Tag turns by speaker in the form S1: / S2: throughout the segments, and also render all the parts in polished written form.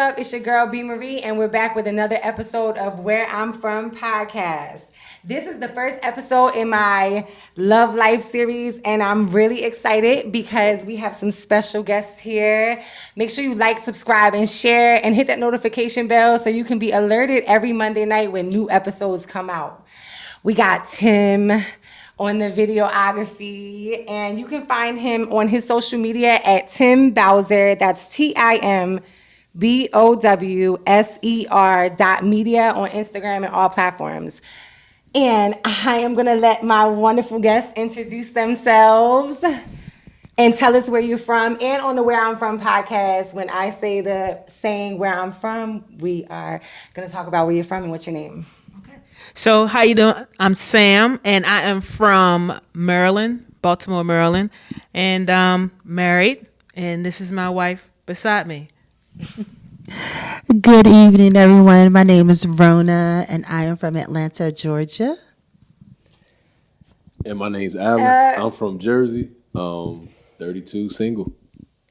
S1: up? It's your girl B.MARIE, and we're back with another episode of Where I'm From Podcast. This is the first episode in my Love Life series, and I'm really excited because we have some special guests here. Make sure you like, subscribe, and share, and hit that notification bell so you can be alerted every Monday night when new episodes come out. We got Tim on the videography, and you can find him on his social media at Tim Bowser. That's TIMBOWSER.media on Instagram and all platforms. And I am going to let my wonderful guests introduce themselves and tell us where you're from. And on the Where I'm From podcast, when I say the saying where I'm from, we are going to talk about where you're from and what's your name.
S2: So how you doing? I'm Sam, and I am from Maryland, Baltimore, Maryland, and married, and this is my wife beside me.
S3: Good evening, everyone. My name is Rona, and I am from Atlanta, Georgia.
S4: And my name's Alan. I'm from Jersey, 32, single.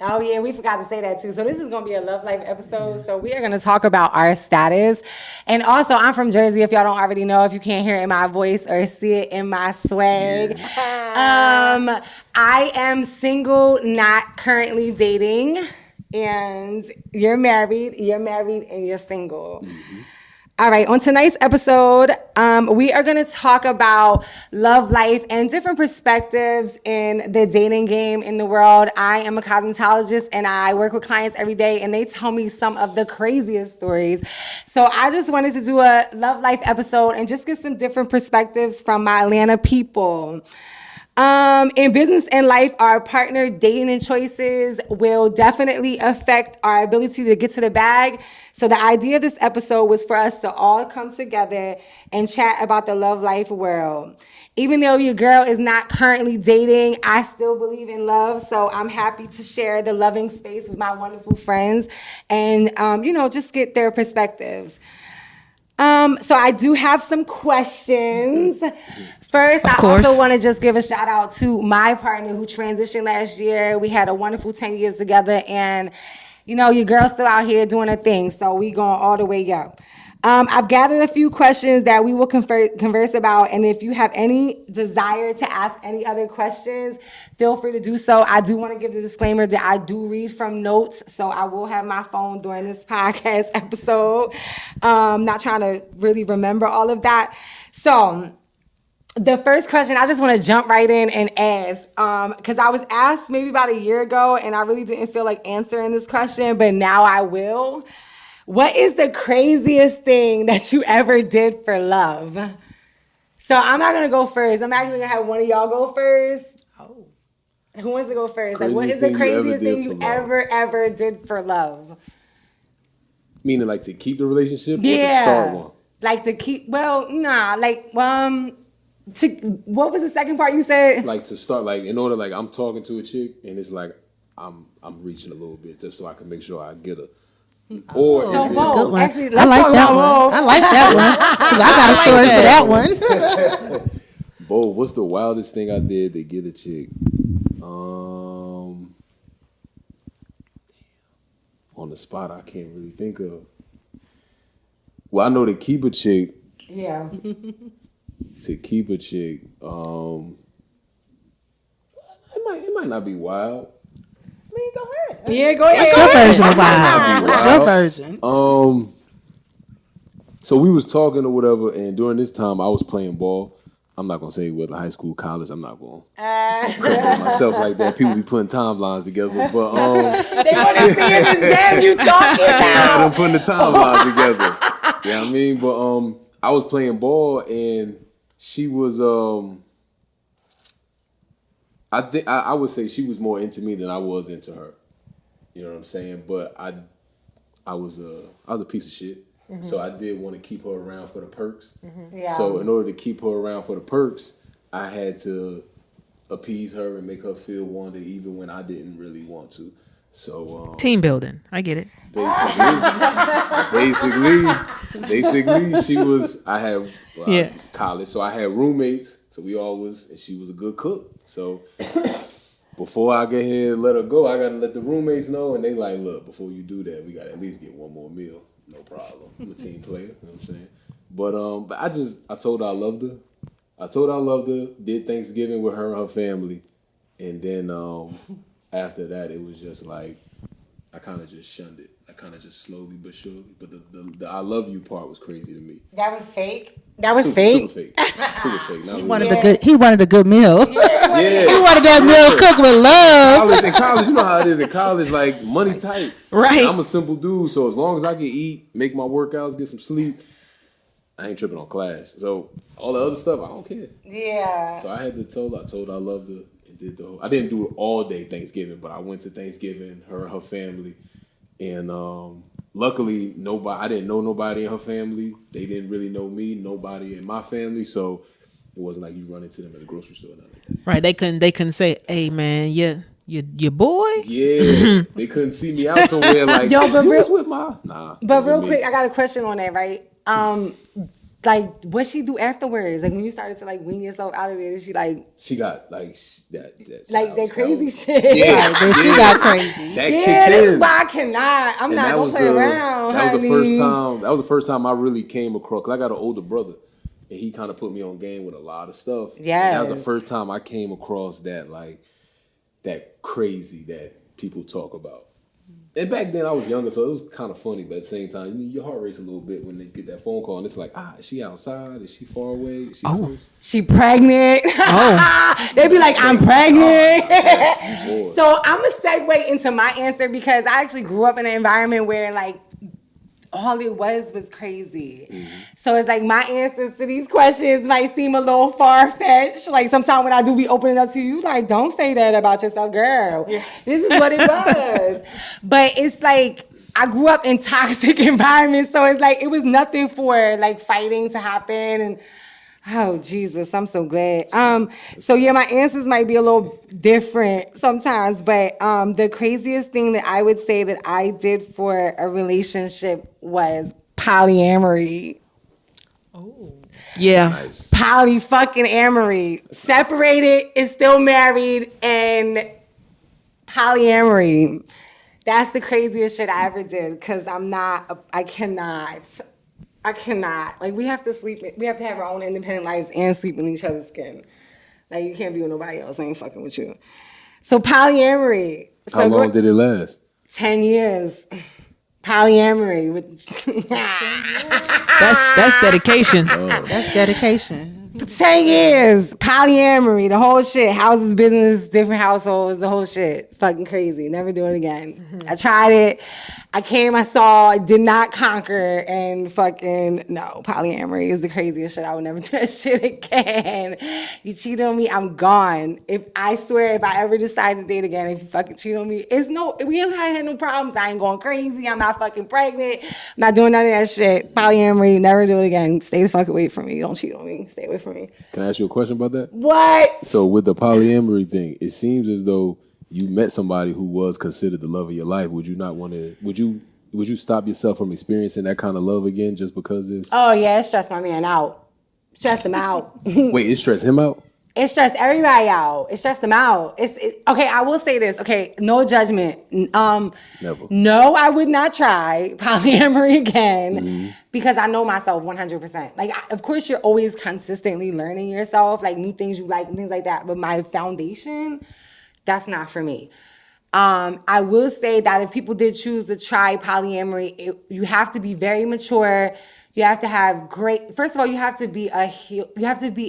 S1: Oh, yeah, we forgot to say that, too. So this is going to be a Love Life episode. So we are going to talk about our status. And also, I'm from Jersey, if y'all don't already know, if you can't hear it in my voice or see it in my swag. Yeah. I am single, not currently dating. And you're married, and you're single. Mm-hmm. All right, on tonight's episode, we are going to talk about love life and different perspectives in the dating game in the world. I am a cosmetologist, and I work with clients every day, and they tell me some of the craziest stories. So I just wanted to do a love life episode and just get some different perspectives from my Atlanta people. In business and life, our partner dating choices will definitely affect our ability to get to the bag. So the idea of this episode was for us to all come together and chat about the love life world. Even though your girl is not currently dating, I still believe in love. So I'm happy to share the loving space with my wonderful friends and, just get their perspectives. So I do have some questions. First, I also want to just give a shout out to my partner who transitioned last year. We had a wonderful 10 years together, and your girl's still out here doing her thing. So we going all the way up. I've gathered a few questions that we will converse about, and if you have any desire to ask any other questions, feel free to do so. I do want to give the disclaimer that I do read from notes, so I will have my phone during this podcast episode. Not trying to really remember all of that. So the first question, I just want to jump right in and ask, because I was asked maybe about a year ago, and I really didn't feel like answering this question, but now I will. What is the craziest thing that you ever did for love? So I'm not going to go first. I'm actually going to have one of y'all go first. Oh. Who wants to go first? Like, what is the craziest thing you ever did for love?
S4: Meaning like to keep the relationship or to start one?
S1: Like to keep, what was the second part you said?
S4: Like to start, like in order, like I'm talking to a chick and it's like I'm reaching a little bit just so I can make sure I get her. Or
S3: that's a good one. Actually, I like that one. I like that one because I got a story for that one.
S4: Bo, what's the wildest thing I did to get a chick? On the spot, I can't really think of. Well, I know to keep a chick.
S1: Yeah.
S4: To keep a chick, it might not be wild.
S1: I mean, go ahead. Yeah, go ahead.
S3: What's your version of wild? What's your version?
S4: So we was talking or whatever, and during this time I was playing ball. I'm not gonna say whether high school, college. I'm not gonna credit myself like that. People be putting timelines together, but
S1: they want to see if it's them you talking about.
S4: I'm putting the timelines together. You know what I mean? But I was playing ball, and she was I think I would say she was more into me than I was into her. You know what I'm saying? But I was a piece of shit. Mm-hmm. So I did want to keep her around for the perks. Mm-hmm. Yeah. So in order to keep her around for the perks, I had to appease her and make her feel wanted even when I didn't really want to. So
S2: team building. I get it.
S4: Basically she was college, so I had roommates. So we always, and she was a good cook. So before I get here and let her go, I gotta let the roommates know, and they like, look, before you do that, we gotta at least get one more meal. No problem. I'm a team player. You know what I'm saying? But I told her I loved her. I told her I loved her. Did Thanksgiving with her and her family, and then after that, it was just like I kind of just shunned it. I kind of just slowly but surely. But the I love you part was crazy to me.
S1: That was fake. That was fake.
S4: Super fake. Super fake. Not
S3: He
S4: really.
S3: wanted a good meal.
S4: Yeah.
S3: He wanted that meal cooked with love.
S4: In college, you know how it is. In college, like money tight.
S2: Right.
S4: And I'm a simple dude, so as long as I can eat, make my workouts, get some sleep, I ain't tripping on class. So all the other stuff, I don't care.
S1: Yeah.
S4: So I had to tell her. I told her I loved her. And did the whole. I didn't do it all day Thanksgiving, but I went to Thanksgiving. Her and her family, and luckily nobody. I didn't know nobody in her family. They didn't really know me. Nobody in my family. So it wasn't like you run into them at the grocery store. Nothing like that.
S2: Right. They couldn't say, "Hey, man, your boy."
S4: Yeah, they couldn't see me out somewhere like.
S1: Yo, but
S4: you was with my nah.
S1: But real quick, I got a question on that, right? Like, what she do afterwards? Like, when you started to like wean yourself out of there, she like.
S4: She got like that.
S1: Like that crazy shit.
S4: Yeah,
S3: Then she got crazy.
S4: That
S1: Yeah,
S4: kicked
S1: this
S4: in.
S1: is why I cannot. I'm
S4: And
S1: not
S4: that
S1: gonna
S4: was
S1: play around.
S4: That was the
S1: honey.
S4: first time. That was the first time I really came across. Cause I got an older brother, and he kind of put me on game with a lot of stuff.
S1: Yes.
S4: And that was the first time I came across that like that crazy that people talk about. And back then I was younger, so it was kind of funny. But at the same time, your heart races a little bit when they get that phone call, and it's like, is she outside? Is she far away? Is she close?
S1: She pregnant. They be like, I'm pregnant.
S4: Boy.
S1: So I'm gonna segue into my answer because I actually grew up in an environment where like all it was crazy. So it's like my answers to these questions might seem a little far-fetched. Like sometimes when I do be opening up to you, like, don't say that about yourself, girl. Yeah. This is what it was. But it's like I grew up in toxic environments, so it's like it was nothing for like fighting to happen. And oh Jesus, I'm so glad. So yeah, my answers might be a little different sometimes, but the craziest thing that I would say that I did for a relationship was polyamory.
S2: Yeah.
S4: Nice.
S1: Poly fucking amory. Separated is still married, and polyamory. That's the craziest shit I ever did because I cannot. Like, we have to sleep. We have to have our own independent lives and sleep in each other's skin. Like, you can't be with nobody else. I ain't fucking with you. So polyamory.
S4: How long did it last?
S1: 10 years. Polyamory.
S2: That's dedication.
S3: That's dedication.
S1: 10 years. Polyamory. The whole shit. Houses, business, different households. The whole shit. Fucking crazy. Never do it again. I tried it. I came, I saw, did not conquer, and fucking, no, polyamory is the craziest shit. I would never do that shit again. You cheat on me, I'm gone. If I ever decide to date again, if you fucking cheat on me, we ain't had no problems. I ain't going crazy. I'm not fucking pregnant. I'm not doing none of that shit. Polyamory, never do it again. Stay the fuck away from me. Don't cheat on me. Stay away from me.
S4: Can I ask you a question about that?
S1: What?
S4: So with the polyamory thing, it seems as though you met somebody who was considered the love of your life. Would you not want to? Would you stop yourself from experiencing that kind of love again just because it's?
S1: Oh yeah, it stressed my man out. Stressed him out.
S4: Wait, it stressed him out?
S1: It stressed everybody out. It stressed them out. Okay, I will say this. Okay, no judgment.
S4: Never.
S1: No, I would not try polyamory again because I know myself 100%. Like, of course, you're always consistently learning yourself, like new things you like and things like that. But my foundation, that's not for me. I will say that if people did choose to try polyamory, you have to be very mature. You have to have first of all, you have to be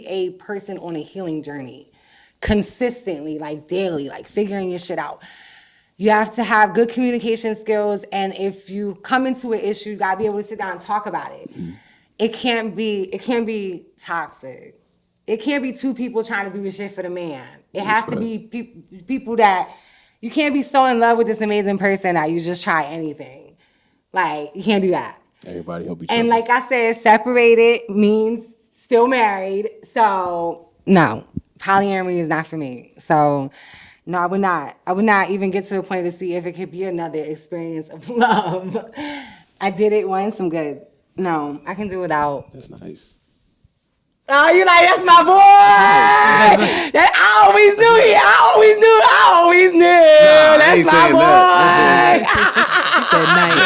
S1: a person on a healing journey consistently, like daily, like figuring your shit out. You have to have good communication skills. And if you come into an issue, you gotta be able to sit down and talk about it. It can't be toxic. It can't be two people trying to do the shit for the man. It has to be people that you can't be so in love with this amazing person that you just try anything. Like, you can't do that.
S4: Everybody help each other.
S1: And like I said, separated means still married. So no, polyamory is not for me. So no, I would not. I would not even get to the point to see if it could be another experience of love. I did it once. I'm good. No, I can do without.
S4: That's nice.
S1: Oh, you like, that's my boy. I always knew it. I always knew.
S4: Nah, I ain't
S1: That's my
S4: saying
S1: boy.
S2: He said nice.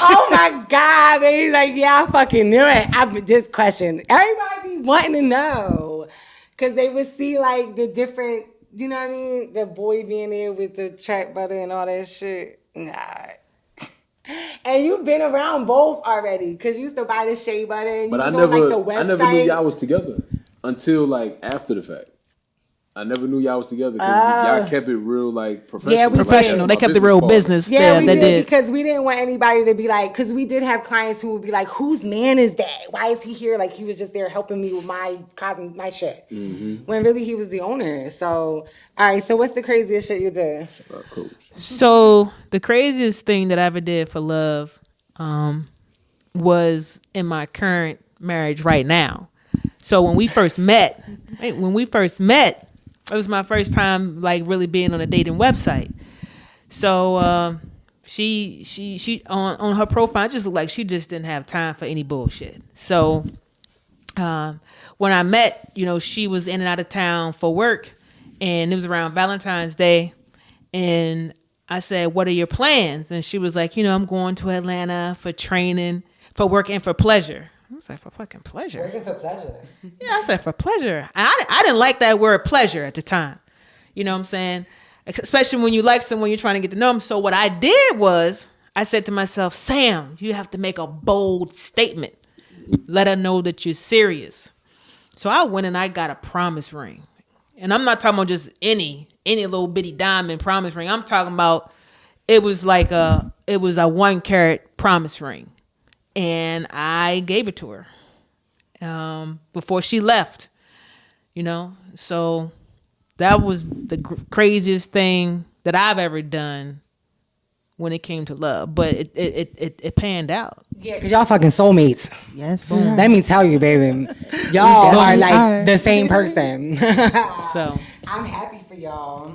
S1: Oh my God, man. He's like, yeah, I fucking knew it. I just questioned. Everybody be wanting to know. Because they would see like the different, you know what I mean? The boy being there with the track butter and all that shit. Nah. And you've been around both already. Because you used to buy the shea butter and
S4: But
S1: you
S4: I
S1: was on like the
S4: never
S1: website.
S4: knew y'all was together until like after the fact. I never knew y'all was together because y'all kept it real like professional.
S1: Yeah, we
S2: Professional. They
S4: Like,
S2: kept the real
S4: partner.
S2: business.
S1: Yeah, we
S2: they
S1: did because we didn't want anybody to be like, because we did have clients who would be like, whose man is that? Why is he here? Like he was just there helping me with my causing my shit.
S4: Mm-hmm.
S1: When really he was the owner. So, all right. So what's the craziest shit you did?
S4: Coach.
S2: So the craziest thing that I ever did for love was in my current marriage right now. So when we first met, it was my first time like really being on a dating website. So she on her profile, it just looked like she just didn't have time for any bullshit. So when I met, she was in and out of town for work, and it was around Valentine's Day, and I said, "What are your plans?" And she was like, "I'm going to Atlanta for training, for work, and for pleasure." I was like, "For fucking pleasure?"
S1: Working for pleasure.
S2: Yeah, I said for pleasure. I didn't like that word pleasure at the time. You know what I'm saying? Especially when you like someone, you're trying to get to know them. So what I did was I said to myself, Sam, you have to make a bold statement. Let her know that you're serious. So I went and I got a promise ring. And I'm not talking about just any little bitty diamond promise ring. I'm talking about it was a 1 carat promise ring. And I gave it to her before she left, so that was the craziest thing that I've ever done when it came to love, but it panned out.
S1: Yeah, because y'all fucking soulmates.
S3: Yes.
S1: Let me tell you, baby. Y'all are like the same person.
S2: So
S1: I'm happy for y'all.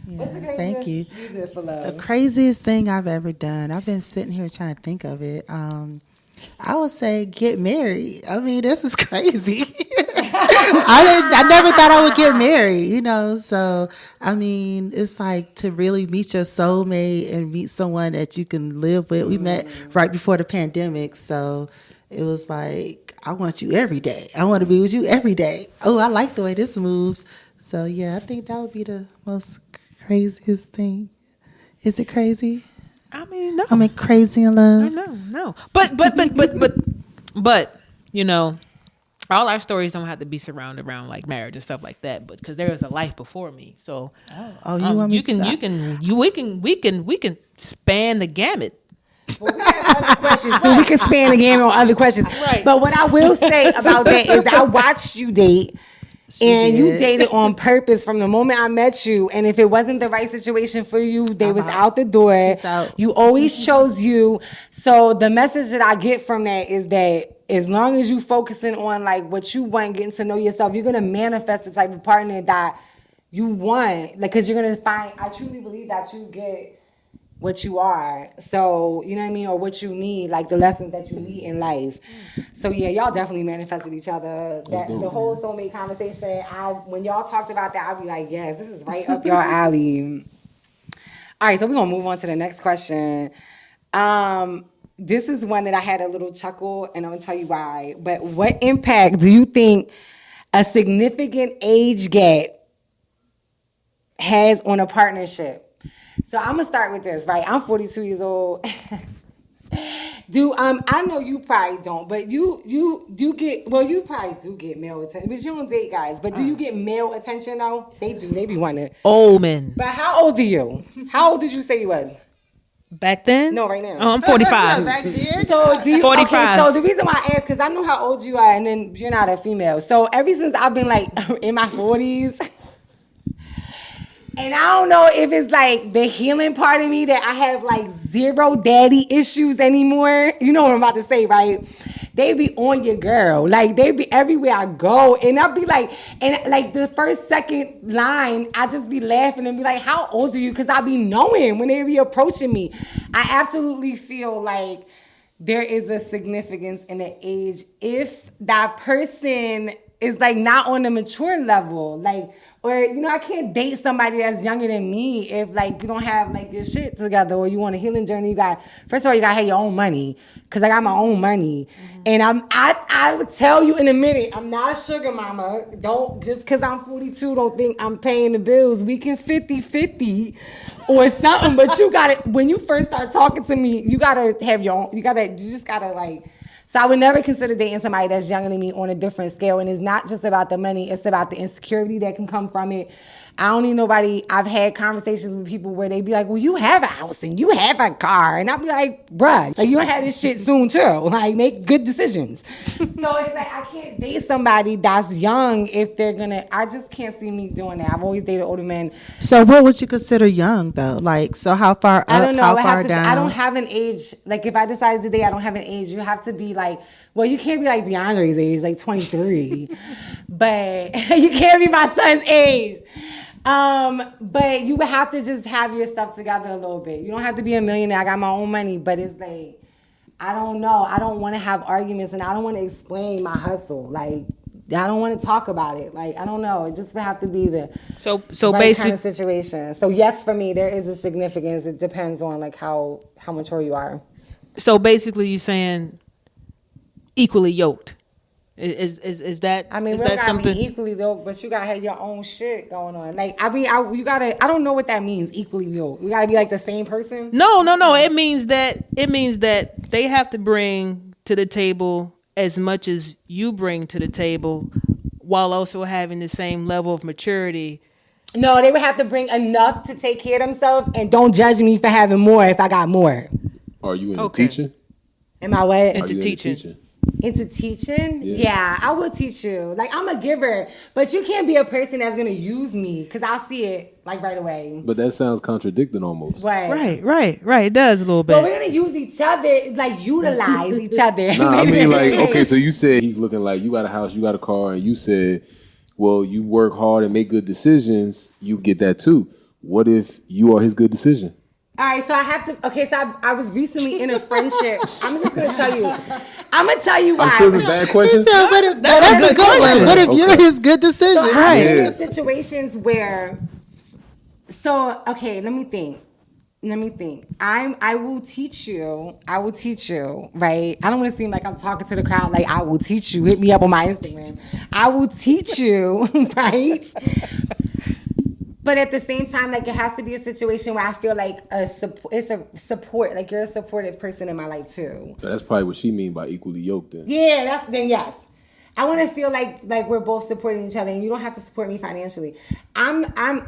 S3: Yeah,
S1: What's the craziest
S3: thank you.
S1: did for love?
S3: The craziest thing I've ever done. I've been sitting here trying to think of it. I would say get married. I mean, this is crazy. I never thought I would get married, So, I mean, it's like to really meet your soulmate and meet someone that you can live with. We met right before the pandemic, so it was like, I want you every day. I want to be with you every day. Oh, I like the way this moves. So, yeah, I think that would be the most craziest thing. Is it crazy?
S2: I mean, no.
S3: I mean, crazy in love.
S2: No. But all our stories don't have to be surrounded around like marriage and stuff like that. But because there is a life before me, so
S3: you want me
S2: we can span the gamut.
S1: Well, we have other questions, so we can span the game on other questions.
S2: Right.
S1: But what I will say about that is I watched you date. You dated on purpose from the moment I met you. And if it wasn't the right situation for you, they was out the door.
S3: Peace out.
S1: You always chose you. So the message that I get from that is that as long as you focusing on like what you want, getting to know yourself, you're going to manifest the type of partner that you want. Like, because you're going to find, I truly believe that you get what you are. So, you know what I mean? Or what you need, like the lessons that you need in life. So, yeah, y'all definitely manifested each other. The whole soulmate conversation, when y'all talked about that, I'd be like, yes, this is right up your alley. All right, so we're going to move on to the next question. This is one that I had a little chuckle, and I'm going to tell you why. But what impact do you think a significant age gap has on a partnership? So I'm gonna start with this, right? I'm 42 years old. I know you probably don't, but you do get, well, you probably do get male attention, but you don't date guys. But do you get male attention though? They do. They be wanting.
S2: Old men.
S1: But how old are you? How old did you say you was?
S2: Back then?
S1: No, right now.
S2: Oh, I'm 45.
S3: Back then?
S1: So do you?
S2: 45.
S1: Okay, so the reason why I ask, because I know how old you are, and then you're not a female. So ever since I've been like in my 40s. And I don't know if it's like the healing part of me that I have like zero daddy issues anymore. You know what I'm about to say, right? They be on your girl. Like they be everywhere I go. And I'll be like, and like the first, second line, I just be laughing and be like, how old are you? Because I be knowing when they be approaching me. I absolutely feel like there is a significance in the age if that person is like not on the mature level, like, or I can't date somebody that's younger than me if like you don't have like your shit together, or you want a healing journey. You got, first of all, you gotta have your own money, because I got my own money. And I would tell you in a minute, I'm not a sugar mama. Don't, just because I'm 42, don't think I'm paying the bills. We can 50-50 or something, but you gotta, when you first start talking to me, you gotta have your own, you just gotta like. So I would never consider dating somebody that's younger than me on a different scale. And it's not just about the money. It's about the insecurity that can come from it. I don't need nobody. I've had conversations with people where they be like, well, you have a house and you have a car. And I'll be like, bruh, like, you don't have this shit soon too. Like, make good decisions. So it's like, I can't date somebody that's young if they're gonna, I just can't see me doing that. I've always dated older men.
S3: So what would you consider young though? Like, so how far up,
S1: I don't know.
S3: how far down?
S1: I don't have an age. Like, if I decided to date, I don't have an age. You have to be like, well, you can't be like DeAndre's age, like 23. But you can't be my son's age. But you would have to just have your stuff together a little bit. You don't have to be a millionaire. I got my own money, but it's like, I don't know. I don't want to have arguments, and I don't want to explain my hustle. Like, I don't want to talk about it. Like, I don't know. It just would have to be the
S2: so
S1: right
S2: basically
S1: kind of situation. So yes, for me, there is a significance. It depends on like how mature you are.
S2: So basically, you're saying equally yoked. Is that?
S1: I mean,
S2: is
S1: we don't
S2: that
S1: gotta
S2: something?
S1: be equally yoked, but you gotta have your own shit going on. Like, you gotta. I don't know what that means. Equally yoked. We gotta be like the same person.
S2: No. It means that they have to bring to the table as much as you bring to the table, while also having the same level of maturity.
S1: No, they would have to bring enough to take care of themselves, and don't judge me for having more if I got more.
S4: Are you into
S2: Okay.
S4: teaching?
S1: Am I what?
S4: Are
S2: Into
S4: you
S2: teaching.
S1: Into teaching?
S4: Yeah.
S1: Yeah, I will teach you. Like, I'm a giver, but you can't be a person that's gonna use me, because I'll see it like right away.
S4: But that sounds contradicting almost.
S1: Right.
S2: Right. It does a little bit.
S1: But we're gonna use each other, like utilize each other.
S4: Nah, I mean, like, okay, so you said he's looking like you got a house, you got a car, and you said, well, you work hard and make good decisions, you get that too. What if you are his good decision?
S1: All right, so I have to. Okay, so I was recently in a friendship. I'm just gonna tell you. I'm gonna tell you why.
S4: I'm tripping, bad
S3: He
S4: question?
S3: said, what if, that's a good one. What if you're
S4: Okay.
S3: his good decision?
S1: So
S2: Right.
S1: I'm
S4: Yeah.
S1: in situations where. So okay, let me think. I will teach you. Right? I don't want to seem like I'm talking to the crowd. Like, I will teach you. Hit me up on my Instagram. I will teach you. Right? But at the same time, like, it has to be a situation where I feel like it's a support. Like, you're a supportive person in my life too.
S4: So that's probably what she mean by equally yoked then.
S1: Yeah, then yes. I want to feel like we're both supporting each other, and you don't have to support me financially.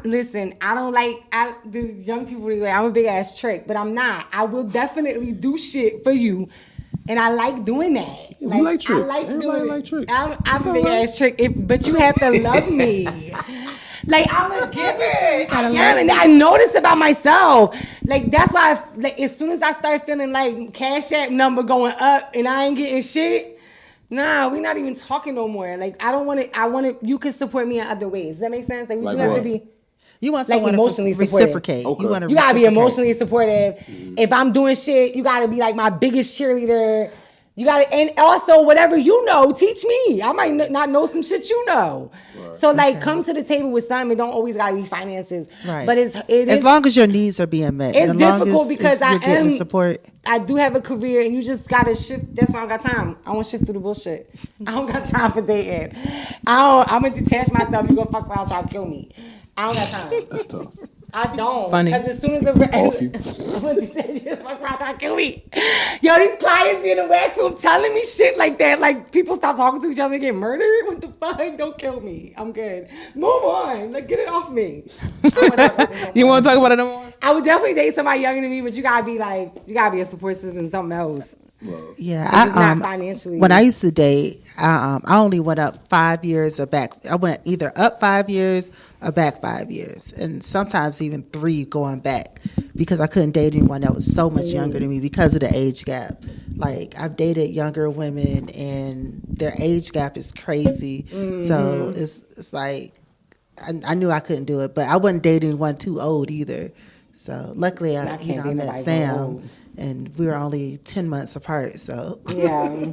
S1: Listen, I don't like these young people. I'm a big ass trick, but I'm not. I will definitely do shit for you, and I like doing that.
S4: Yeah, we like tricks.
S1: I like
S4: Everybody
S1: doing
S4: like
S1: it.
S4: tricks.
S1: I'm
S4: That's
S1: a
S4: all
S1: big
S4: right.
S1: ass trick, but you have to love me. Like, I'm a giver. I am, and I notice about myself. Like, that's why, as soon as I start feeling like Cash App number going up and I ain't getting shit, nah, we not even talking no more. Like, I don't want to. I want to. You can support me in other ways. Does that make sense? Like, we
S4: Like
S1: do have
S4: what?
S1: to be.
S3: You want
S1: Like,
S3: someone
S1: emotionally
S3: to
S1: supportive.
S3: reciprocate.
S4: Okay.
S3: You want to
S1: You gotta be
S3: reciprocate.
S1: emotionally supportive. If I'm doing shit, you gotta be like my biggest cheerleader. You gotta, and also whatever you know, teach me. I might not know some shit you know. Right. So like, come to the table with something. It don't always gotta be finances.
S3: Right.
S1: But it
S3: as
S1: is
S3: long as your needs are being met.
S1: It's
S3: as long
S1: difficult
S3: as
S1: because
S3: you're getting support.
S1: I do have a career, and you just gotta shift. That's why I don't got time. I want to shift through the bullshit. I don't got time for dating. I'm gonna detach myself. You gonna fuck around, try to kill me. I don't got time.
S4: That's tough.
S1: I don't.
S2: Funny.
S1: Because as soon as
S4: Off you.
S1: when you said you fuck around trying to kill me. Yo, these clients be in the wax room telling me shit like that. Like, people stop talking to each other and get murdered. What the fuck? Don't kill me. I'm good. Move on. Like, get it off me.
S2: You want to talk about it no more?
S1: I would definitely date somebody younger than me, but you gotta be a support system in something else.
S3: Yeah,
S1: It's not financially.
S3: When I used to date, I only went up 5 years or back. I went either up 5 years or back 5 years, and sometimes even 3 going back, because I couldn't date anyone that was so much younger than me because of the age gap. Like, I've dated younger women, and their age gap is crazy. So it's like I knew I couldn't do it, but I wasn't dating anyone too old either. So luckily, I
S1: can't
S3: met
S1: date nobody
S3: Sam.
S1: old.
S3: and we were only 10 months apart. So
S1: Yeah.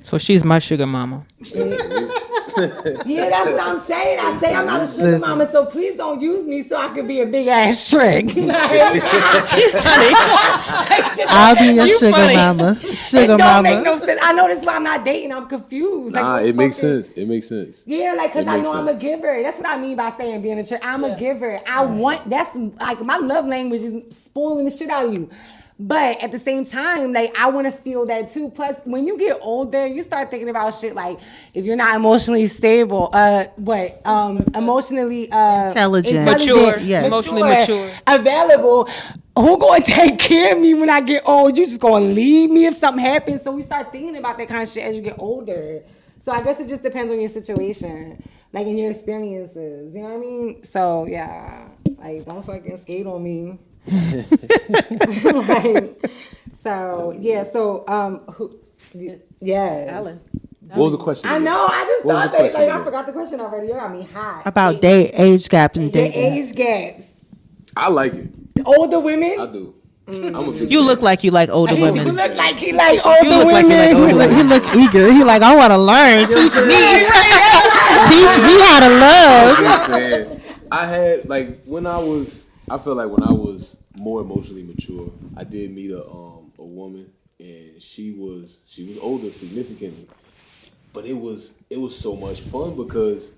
S2: So she's my sugar mama.
S1: Yeah, that's what I'm saying. I say I'm not a sugar mama, so please don't use me so I can be a big ass trick.
S3: I'll be your sugar mama. Sugar
S1: it don't
S3: mama.
S1: make no sense. I know that's why I'm not dating. I'm confused.
S4: Nah,
S1: like,
S4: it makes sense. It makes sense.
S1: Yeah, like, because
S4: It
S1: I
S4: makes
S1: know I'm a
S4: sense.
S1: giver. That's what I mean by saying being a chick. I'm a giver. I want, that's like my love language is spoiling the shit out of you. But at the same time, like, I want to feel that too. Plus, when you get older, you start thinking about shit like, if you're not emotionally stable, emotionally
S3: Intelligent.
S2: Mature.
S3: Yes.
S2: Emotionally mature.
S1: Available. Who gonna take care of me when I get old? You just gonna leave me if something happens? So we start thinking about that kind of shit as you get older. So I guess it just depends on your situation, like in your experiences. You know what I mean? So yeah, like don't fucking skate on me. Like, so yeah. So yes.
S2: Alan.
S4: What was the question?
S1: I
S4: again?
S1: know. I just
S4: What was
S1: thought
S4: the
S1: that.
S4: question
S1: Like I
S4: again?
S1: forgot the question already. You got me hot.
S3: About age gap and
S1: The
S3: dating.
S1: age gaps.
S4: I like it.
S1: Older women.
S4: I do. I'm a big
S2: You
S4: fan.
S2: look like you like older
S1: You
S2: women.
S1: look like he like older
S2: You look like
S1: women.
S2: you like older women.
S3: He look eager. He like, I want to learn. Teach me. Teach me how to love.
S4: Man, I had like I feel like when I was more emotionally mature, I did meet a woman, and she was older significantly, but it was so much fun because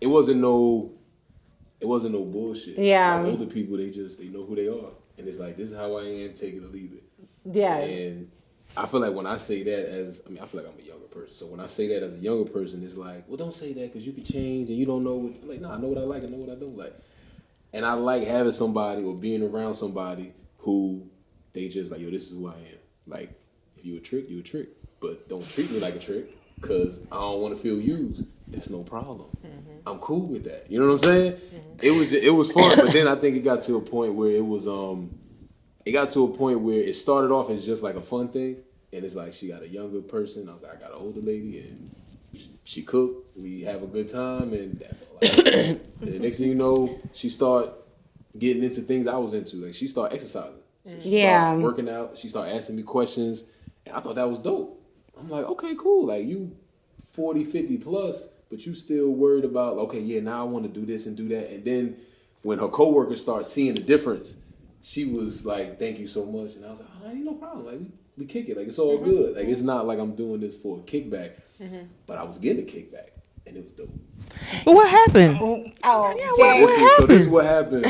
S4: it wasn't no bullshit.
S1: Yeah.
S4: Like, older people, they know who they are, and it's like, this is how I am, take it or leave it.
S1: Yeah.
S4: And I feel like when I say that I feel like I'm a younger person. So when I say that as a younger person, it's like, well, don't say that because you can change and you don't know. Like, no, I know what I like and know what I don't like. And I like having somebody or being around somebody who they just like, yo, this is who I am. Like, if you a trick, you a trick. But don't treat me like a trick because I don't want to feel used. That's no problem. Mm-hmm. I'm cool with that. You know what I'm saying? Mm-hmm. It was fun, but then I think it got to a point where it started off as just like a fun thing, and it's like she got a younger person. I was like, I got an older lady, and she cooked. We have a good time, and that's all. And the next thing you know, she start getting into things I was into. Like she started exercising, so she started working out. She started asking me questions, and I thought that was dope. I'm like, okay, cool. Like you 40, 50 plus, but you still worried about, okay, yeah, now I want to do this and do that. And then when her coworkers start seeing the difference, she was like, thank you so much. And I was like, oh, ain't no problem. Like, we kick it. Like, it's all good. Like, it's not like I'm doing this for a kickback. But I was getting a kickback, and it was dope.
S2: But what happened?
S4: So this is what happened.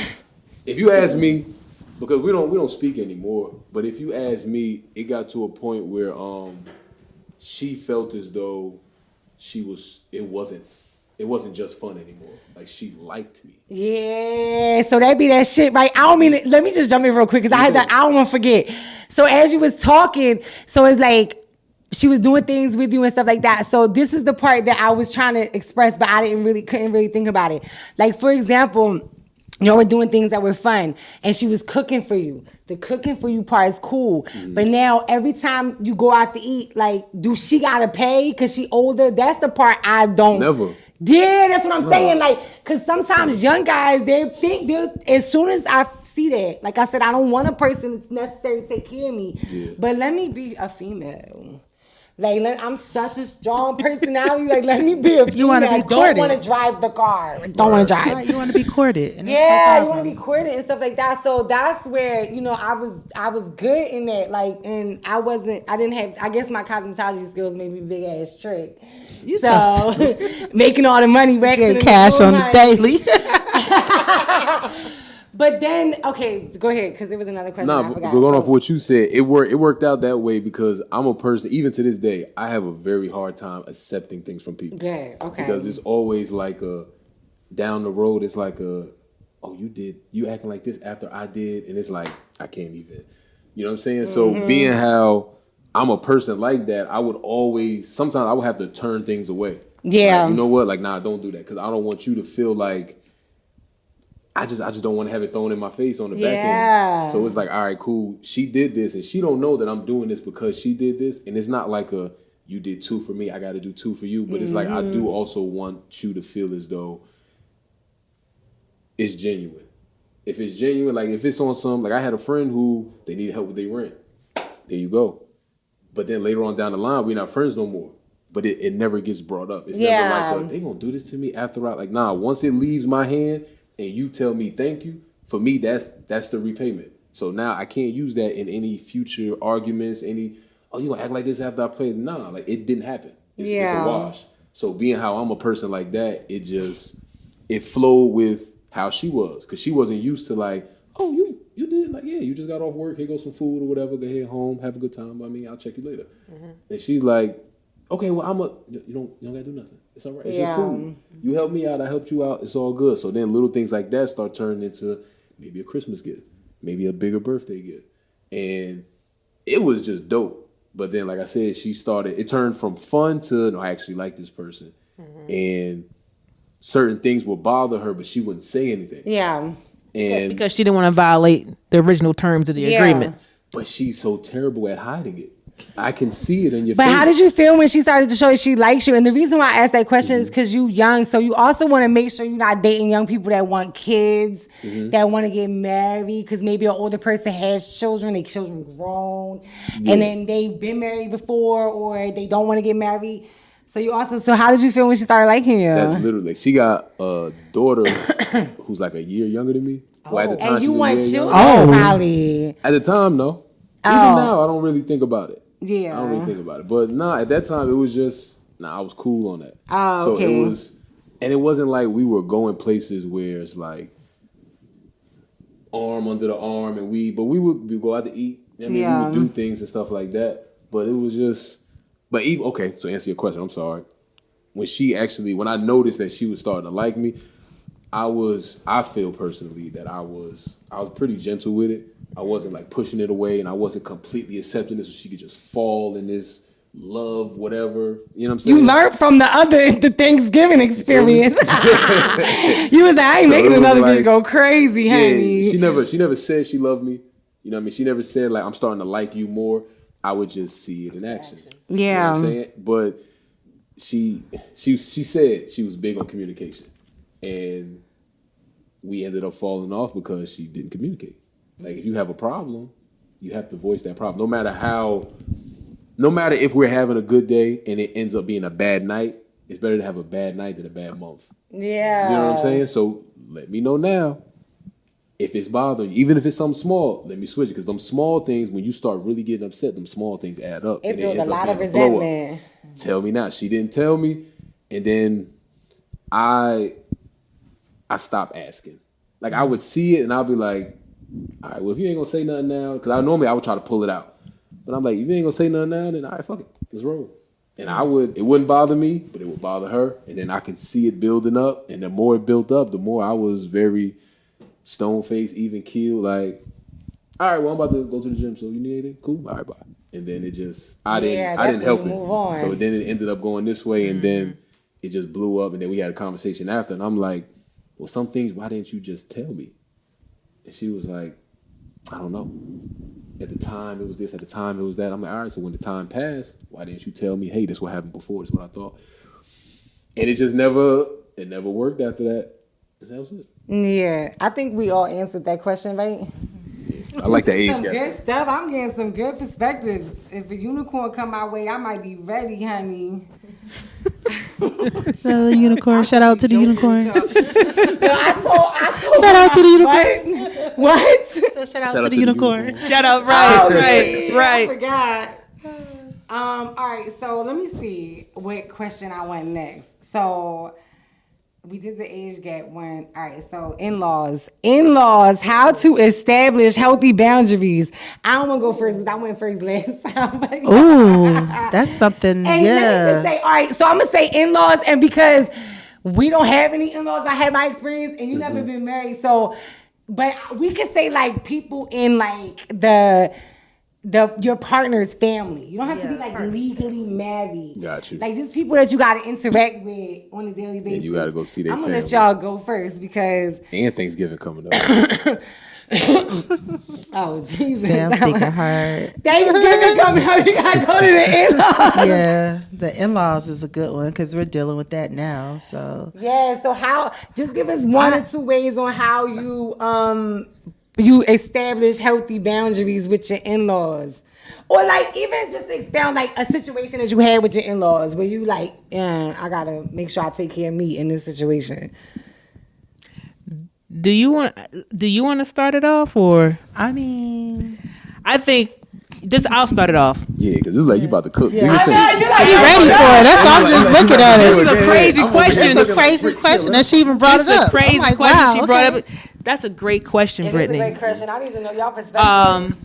S4: If you ask me, because we don't speak anymore, but if you ask me, it got to a point where she felt as though it wasn't just fun anymore. Like, she liked me.
S1: Yeah, so that be that shit, right? I don't mean it. Let me just jump in real quick because I don't want to forget. So as you was talking, so it's like she was doing things with you and stuff like that. So this is the part that I was trying to express, but I couldn't really think about it. Like, for example, y'all were doing things that were fun, and she was cooking for you. The cooking for you part is cool. But now every time you go out to eat, like, do she gotta pay because she older? That's the part I don't.
S4: Never.
S1: Yeah, that's what I'm saying. Like, because sometimes young guys, they think as soon as I see that, like I said, I don't want a person necessarily to take care of me. Yeah. But let me be a female. Like, I'm such a strong personality. Like, let me be a female.
S3: You want to be
S1: I don't
S3: courted.
S1: want to drive the car. Don't want to drive.
S3: Right, you want to be courted. And
S1: Yeah, you want to be courted and stuff like that. So that's where, I was good in that. Like, and I guess my cosmetology skills made me big ass trick. So making all the money,
S3: get cash on the daily.
S1: But then, okay, go ahead, because there was another question I forgot.
S4: But going off what you said, it worked out that way because I'm a person, even to this day, I have a very hard time accepting things from people.
S1: Good, okay.
S4: Because it's always like down the road, it's like you acting like this after I did, and it's like, I can't even, you know what I'm saying? So being how I'm a person like that, sometimes I would have to turn things away.
S1: Yeah.
S4: Like, you know what? Like, nah, don't do that because I don't want you to feel like, I just don't want to have it thrown in my face on the back end. So it's like, all right, cool. She did this, and she don't know that I'm doing this because she did this. And it's not like you did 2 for me, I got to do 2 for you. But it's like, I do also want you to feel as though it's genuine. If it's genuine, like if it's on some, like I had a friend who they needed help with their rent. there you go. But then later on down the line, we're not friends no more. But it never gets brought up. It's never like, they gonna do this to me after I, like, nah, once it leaves my hand and you tell me thank you, for me, that's the repayment. So now I can't use that in any future arguments, you gonna act like this after I played? Nah, like, it didn't happen. It's a wash. So being how I'm a person like that, it flowed with how she was. Because she wasn't used to like, oh, you did? Like, yeah, you just got off work, here goes some food or whatever, go ahead home, have a good time. I mean, I'll check you later. Mm-hmm. And she's like, okay, well, you don't gotta do nothing. It's all right. It's your food. You helped me out, I helped you out. It's all good. So then little things like that start turning into maybe a Christmas gift, maybe a bigger birthday gift. And it was just dope. But then, like I said, it turned from fun to, no, I actually like this person. Mm-hmm. And certain things would bother her, but she wouldn't say anything.
S1: Yeah.
S2: And because she didn't want to violate the original terms of the agreement.
S4: But she's so terrible at hiding it. I can see it in your face.
S1: But how did you feel when she started to show you she likes you? And the reason why I asked that question is because you young. So you also want to make sure you're not dating young people that want kids, that want to get married. Because maybe an older person has children, their children grown. Yeah. And then they've been married before or they don't want to get married. So how did you feel when she started liking you?
S4: That's literally, she got a daughter who's like a year younger than me.
S1: Oh. Well, at the time, and you want children? Probably.
S4: At the time, no. Even now, I don't really think about it.
S1: Yeah.
S4: I don't really think about it. But at that time, it was just, I was cool on that.
S1: Oh,
S4: so
S1: okay.
S4: it wasn't like we were going places where it's like arm under the arm and we would go out to eat. I mean, we would do things and stuff like that. But it was just, okay, so answer your question, I'm sorry. When I noticed that she was starting to like me, I feel personally that I was pretty gentle with it. I wasn't like pushing it away and I wasn't completely accepting this so she could just fall in this love, whatever. You know what I'm saying?
S1: You learned from the Thanksgiving experience. You was like, I ain't making another bitch go crazy, honey.
S4: Yeah, she never said she loved me. You know what I mean? She never said like, I'm starting to like you more. I would just see it in action.
S1: Yeah.
S4: You know what I'm saying? But she said she was big on communication. And we ended up falling off because she didn't communicate. Like, if you have a problem, you have to voice that problem. No matter if we're having a good day and it ends up being a bad night, it's better to have a bad night than a bad month.
S1: Yeah.
S4: You know what I'm saying? So let me know now if it's bothering you. Even if it's something small, let me switch it. Because them small things, when you start really getting upset, them small things add up.
S1: It builds a lot of resentment.
S4: Tell me now. She didn't tell me. And then I stopped asking. Like, I would see it and I'll be like, all right, well, if you ain't gonna say nothing now, because I would try to pull it out. But I'm like, if you ain't gonna say nothing now, then all right, fuck it. Let's roll. And it wouldn't bother me, but it would bother her. And then I can see it building up. And the more it built up, the more I was very stone-faced, even keeled. Like, all right, well, I'm about to go to the gym, so you need anything? Cool. All right, bye. And then it just, I didn't help it.
S1: Move on.
S4: So then it ended up going this way, and then it just blew up. And then we had a conversation after, and I'm like, well, some things, why didn't you just tell me? And she was like, I don't know. At the time, it was this. At the time, it was that. I'm like, all right, so when the time passed, why didn't you tell me, hey, this is what happened before. This is what I thought. And it just never worked after that. That was it.
S1: Yeah. I think we all answered that question, right?
S4: Yeah. I like the age gap.
S1: Good stuff. I'm getting some good perspectives. If a unicorn come my way, I might be ready, honey.
S3: The unicorn. Shout out to the unicorn.
S1: I told
S3: Shout out to the unicorn.
S1: What?
S3: Shout out to the unicorn.
S2: Shout out, right.
S1: I forgot. All right, so let me see what question I want next. So we did the age gap one. All right, so in-laws, how to establish healthy boundaries. I don't want to go first because I went first last time.
S3: Ooh, that's something,
S1: and
S3: yeah.
S1: Let me just say, all right, so I'm going to say in-laws, and because we don't have any in-laws, I had my experience, and you never been married, so, but we could say, like, people in, like, your partner's family. You don't have to be like legally married.
S4: Got you.
S1: Like just people that you got to interact with on a daily basis.
S4: And you got to go see their family.
S1: I'm gonna let y'all go first because
S4: Thanksgiving coming up.
S1: Oh Jesus!
S3: Sam thinking hard.
S1: Thanksgiving coming up. You gotta go to the in-laws.
S3: Yeah, the in-laws is a good one because we're dealing with that now. So
S1: yeah. So how? Just give us one or two ways on how you establish healthy boundaries with your in-laws. Or like even just expound like a situation that you had with your in-laws where you like, I gotta make sure I take care of me in this situation.
S2: Do you want to start it off, or
S3: I mean,
S2: I think I'll start it off.
S4: Yeah, because it's like you about to cook.
S3: Yeah.
S1: I know, you like,
S3: she ready for it. That's why I'm just looking at
S2: This
S3: her.
S2: is a crazy question.
S3: It's a crazy question that she even brought
S2: This
S3: it
S2: is a
S3: up.
S2: crazy
S3: I'm like,
S2: question
S3: wow,
S2: she brought
S3: okay.
S2: up. That's a great question,
S1: It is
S2: Brittany.
S1: a great question. I need to know y'all perspective.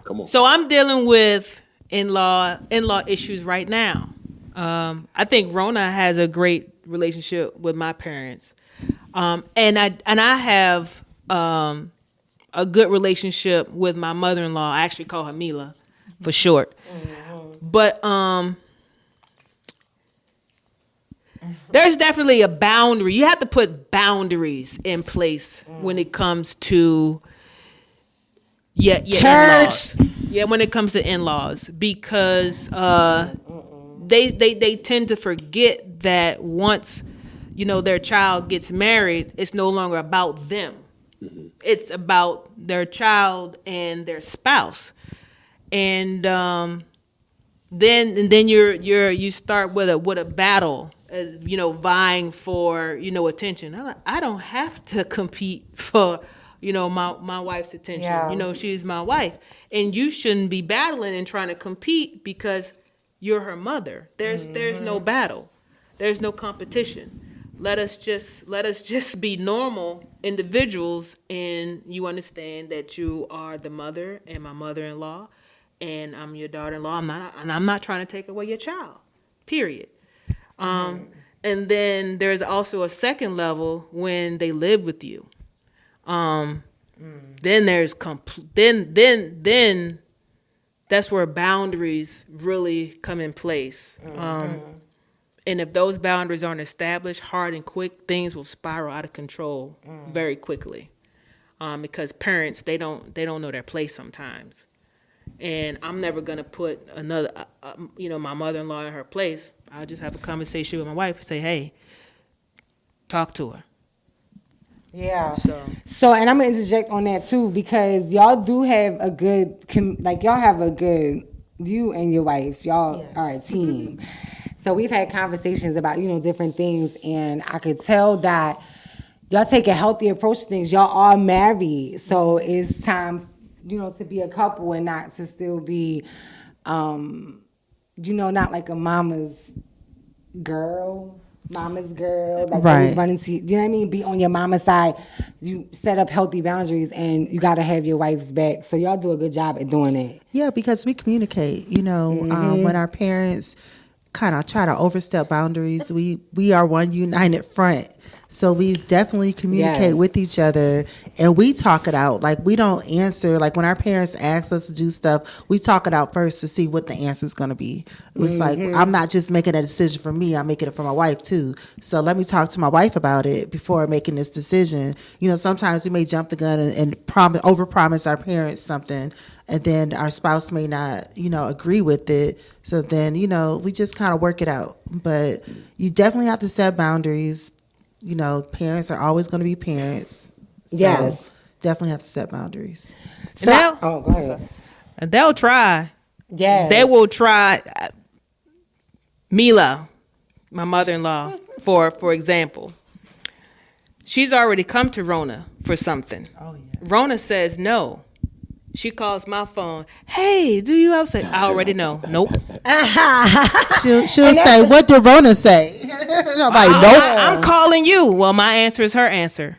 S4: Come on.
S2: So I'm dealing with in-law issues right now. I think Rona has a great relationship with my parents, and I have a good relationship with my mother-in-law. I actually call her Mila for short. But there's definitely a boundary. You have to put boundaries in place when it comes to your
S1: Church.
S2: in-laws. Yeah, when it comes to in-laws, because they tend to forget that once their child gets married, it's no longer about them. It's about their child and their spouse, and then you start with a battle, vying for attention. I don't have to compete for my wife's attention.
S1: Yeah.
S2: She's my wife, and you shouldn't be battling and trying to compete because you're her mother. There's no battle, there's no competition. Let us just be normal individuals, and you understand that you are the mother and my mother-in-law, and I'm your daughter-in-law. I'm not trying to take away your child. Period. And then there's also a second level when they live with you. Then there's then that's where boundaries really come in place. And if those boundaries aren't established hard and quick, things will spiral out of control very quickly. Because parents, they don't know their place sometimes. And I'm never gonna put another, my mother-in-law in her place. I'll just have a conversation with my wife and say, "Hey, talk to her."
S1: Yeah. So, and I'm gonna interject on that too, because y'all do have a good, you and your wife, y'all are a team. So we've had conversations about, different things, and I could tell that y'all take a healthy approach to things. Y'all are married, so it's time, to be a couple and not to still be, not like a mama's girl, like
S3: Right.
S1: always running to, you know what I mean? Be on your mama's side. You set up healthy boundaries, and you got to have your wife's back. So y'all do a good job at doing that.
S3: Yeah, because we communicate. When our parents kind of try to overstep boundaries, we are one united front. So we definitely communicate with each other, and we talk it out. Like, we don't answer. Like, when our parents ask us to do stuff, we talk it out first to see what the answer is going to be. It was like, I'm not just making a decision for me, I'm making it for my wife too. So let me talk to my wife about it before making this decision. Sometimes we may jump the gun and overpromise our parents something, and then our spouse may not, agree with it. So then, we just kind of work it out. But you definitely have to set boundaries. Parents are always going to be parents. So
S1: Yes.
S3: definitely have to set boundaries.
S1: So, go ahead.
S2: And they'll try.
S1: Yes.
S2: They will try. Mila, my mother-in-law, for example, she's already come to Rona for something.
S3: Oh, yeah.
S2: Rona says no. She calls my phone. Hey, do you have? I already know. Nope.
S3: She'll say, "What did Rona say?" Nobody nope.
S2: I'm calling you. Well, my answer is her answer.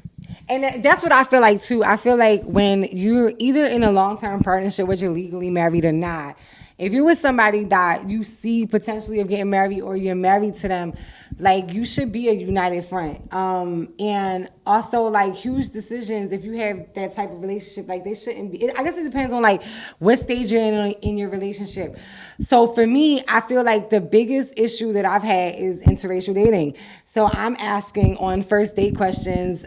S1: And that's what I feel like too. I feel like when you're either in a long-term partnership, whether you're legally married or not, if you're with somebody that you see potentially of getting married, or you're married to them, like, you should be a united front. And also, like, huge decisions, if you have that type of relationship, like, they shouldn't be. I guess it depends on, like, what stage you're in your relationship. So for me, I feel like the biggest issue that I've had is interracial dating. So I'm asking on first date questions,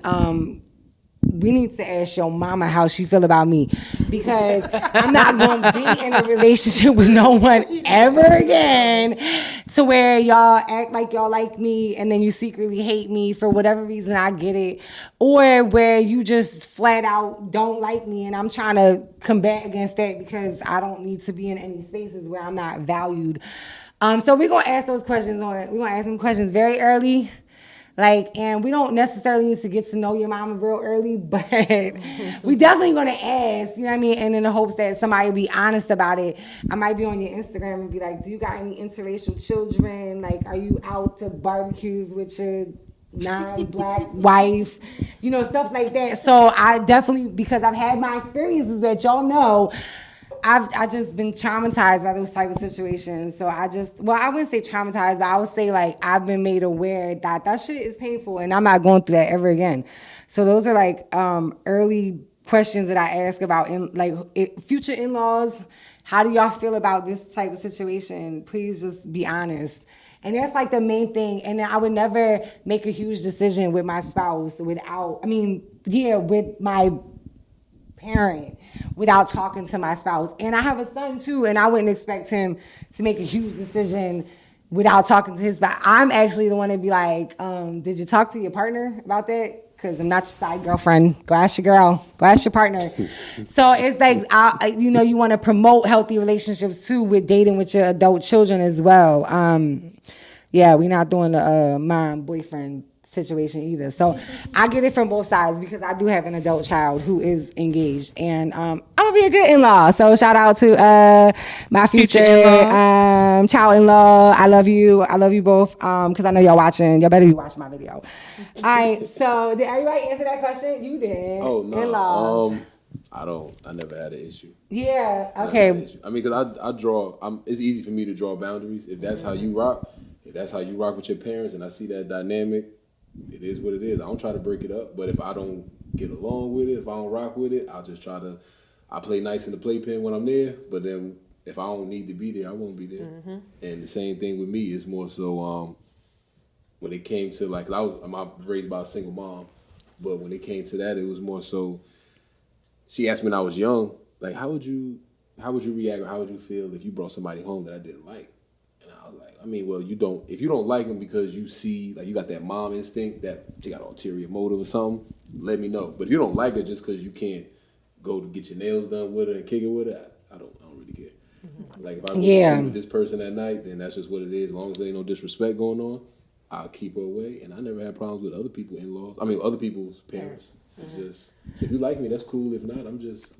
S1: we need to ask your mama how she feel about me, because I'm not going to be in a relationship with no one ever again to where y'all act like y'all like me and then you secretly hate me for whatever reason, I get it. Or where you just flat out don't like me and I'm trying to combat against that because I don't need to be in any spaces where I'm not valued. So we're gonna ask those questions we're gonna ask them questions very early. And we don't necessarily need to get to know your mama real early, but we definitely gonna ask, you know what I mean? And in the hopes that somebody will be honest about it. I might be on your Instagram and be like, do you got any interracial children? Like, are you out to barbecues with your non-black wife? You know, stuff like that. So I definitely, because I've had my experiences that y'all know, I've just been traumatized by those type of situations. So I wouldn't say traumatized, but I would say I've been made aware that shit is painful and I'm not going through that ever again. So those are early questions that I ask about future in-laws. How do y'all feel about this type of situation? Please just be honest. And that's the main thing. And I would never make a huge decision with my spouse with my parent without talking to my spouse. And I have a son too, and I wouldn't expect him to make a huge decision without talking to his spouse. I'm actually the one to be like, did you talk to your partner about that? Because I'm not your side girlfriend. Go ask your girl. Go ask your partner. So it's you want to promote healthy relationships too with dating with your adult children as well. We're not doing the mom boyfriend situation either. So I get it from both sides because I do have an adult child who is engaged, and I'm gonna be a good in-law. So shout out to my future child-in-law. I love you both because I know y'all watching. Y'all better be watching my video. All right, so did everybody answer that question? You did.
S4: Oh no.
S1: In-laws.
S4: I never had an issue.
S1: Yeah. Okay.
S4: I mean, because I draw. It's easy for me to draw boundaries. If that's how you rock, with your parents, and I see that dynamic, it is what it is. I don't try to break it up, but if I don't get along with it, if I don't rock with it, I'll just I play nice in the playpen when I'm there, but then if I don't need to be there, I won't be there. Mm-hmm. And the same thing with me is more so when it came to I'm raised by a single mom, but when it came to that, it was more so she asked me when I was young, how would you react or how would you feel if you brought somebody home that I didn't like? I mean, well, if you don't like them because you see, you got that mom instinct that she got an ulterior motive or something, let me know. But if you don't like her just because you can't go to get your nails done with her and kick it with her, I don't really care. Mm-hmm. If I go to sleep with this person at night, then that's just what it is. As long as there ain't no disrespect going on, I'll keep her away. And I never had problems with other people's in-laws. I mean, other people's parents. It's just, if you like me, that's cool. If not, I'm just.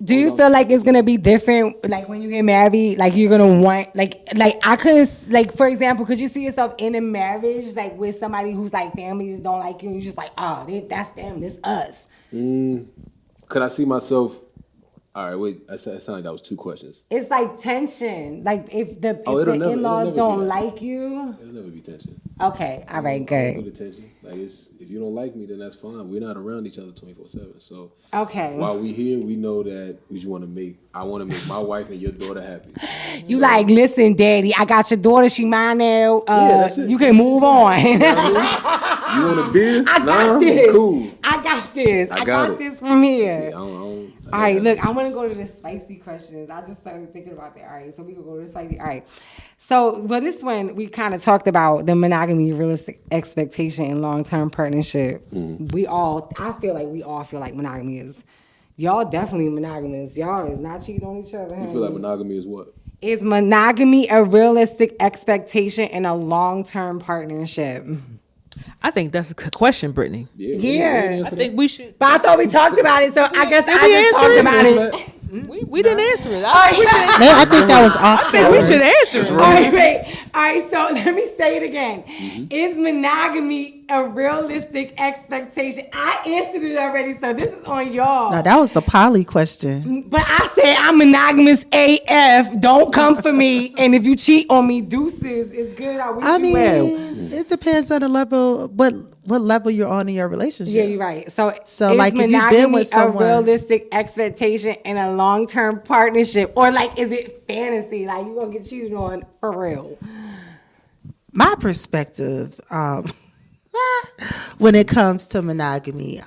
S1: Do you feel like it's gonna be different, when you get married? You're gonna want, I couldn't, for example, could you see yourself in a marriage, with somebody who's family just don't like you, and you're just that's them, this us?
S4: Could I see myself? All right, wait. It sounded like that was two questions.
S1: It's tension. If the in-laws don't like you,
S4: it'll never be tension.
S1: Okay, all right, good.
S4: Tension. If you don't like me, then that's fine. We're not around each other 24/7. So
S1: okay,
S4: while we here, we know that I want to make my wife and your daughter happy.
S1: You listen, Daddy, I got your daughter. She mine now. That's it. You can move on.
S4: You want a beer?
S1: I got this.
S4: Cool.
S1: I got this. I got this from here. All right, look, I want to go to the spicy questions. I just started thinking about that. All right, so we can go to the spicy. All right. So, this one, we kind of talked about the monogamy, realistic expectation, and long-term partnership. Mm. I feel like we all feel like monogamy is, y'all definitely monogamous. Y'all is not cheating on each other.
S4: You feel like monogamy is what?
S1: Is monogamy a realistic expectation in a long-term partnership?
S2: I think that's a good question, Brittany.
S1: Yeah.
S2: I think we should.
S1: But I thought we talked about it, so I guess I just talked about it.
S2: We didn't answer it.
S3: I think that was off.
S2: I think we should answer it.
S1: All right, so let me say it again. Mm-hmm. Is monogamy a realistic expectation? I answered it already, so this is on y'all.
S3: No, that was the poly question.
S1: But I said I'm monogamous AF. Don't come for me. And if you cheat on me, deuces. It's good. I wish you well.
S3: It depends on the level, what level you're on in your relationship.
S1: Yeah, you're right. So
S3: if you've been with someone,
S1: a realistic expectation in a long-term partnership, or is it fantasy? You gonna get cheated on for real?
S3: My perspective, when it comes to monogamy,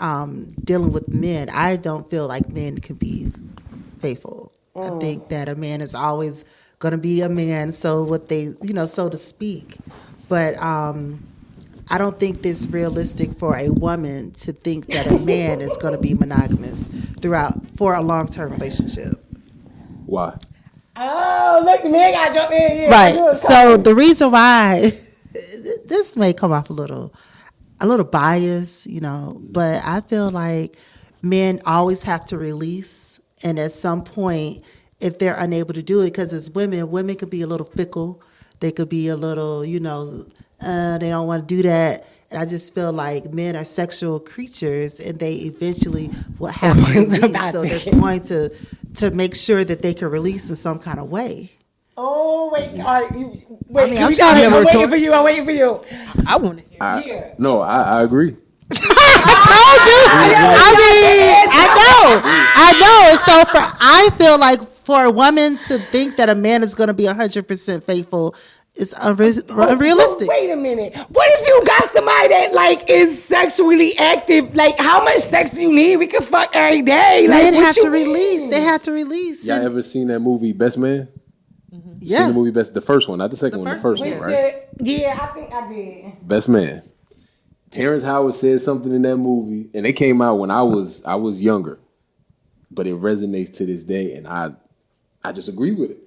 S3: dealing with men, I don't feel like men can be faithful. I think that a man is always gonna be a man, so what they, so to speak. But I don't think it's realistic for a woman to think that a man is gonna be monogamous for a long-term relationship.
S4: Why?
S1: Oh, look, the man got to jump in here.
S3: Right. So the reason why this may come off a little biased, but I feel like men always have to release, and at some point, if they're unable to do it, because as women could be a little fickle, they could be a little, they don't want to do that. And I just feel like men are sexual creatures, and they eventually will have to release. So they're going to make sure that they can release in some kind of way.
S1: Oh, wait. I'm waiting for you.
S2: I want to hear.
S4: No, I agree.
S3: I know. And so I feel like for a woman to think that a man is going to be 100% faithful is unrealistic.
S1: Wait a minute. What if you got somebody that is sexually active? Like, how much sex do you need? We can fuck every day.
S3: They have to release. They have to release.
S4: Y'all ever seen that movie Best Man?
S3: Yeah.
S4: Seen the movie the first one, not the second one, the first one, right?
S1: Yeah, I think I did.
S4: Best Man. Terrence Howard said something in that movie, and it came out when I was younger, but it resonates to this day, and I just agree with it.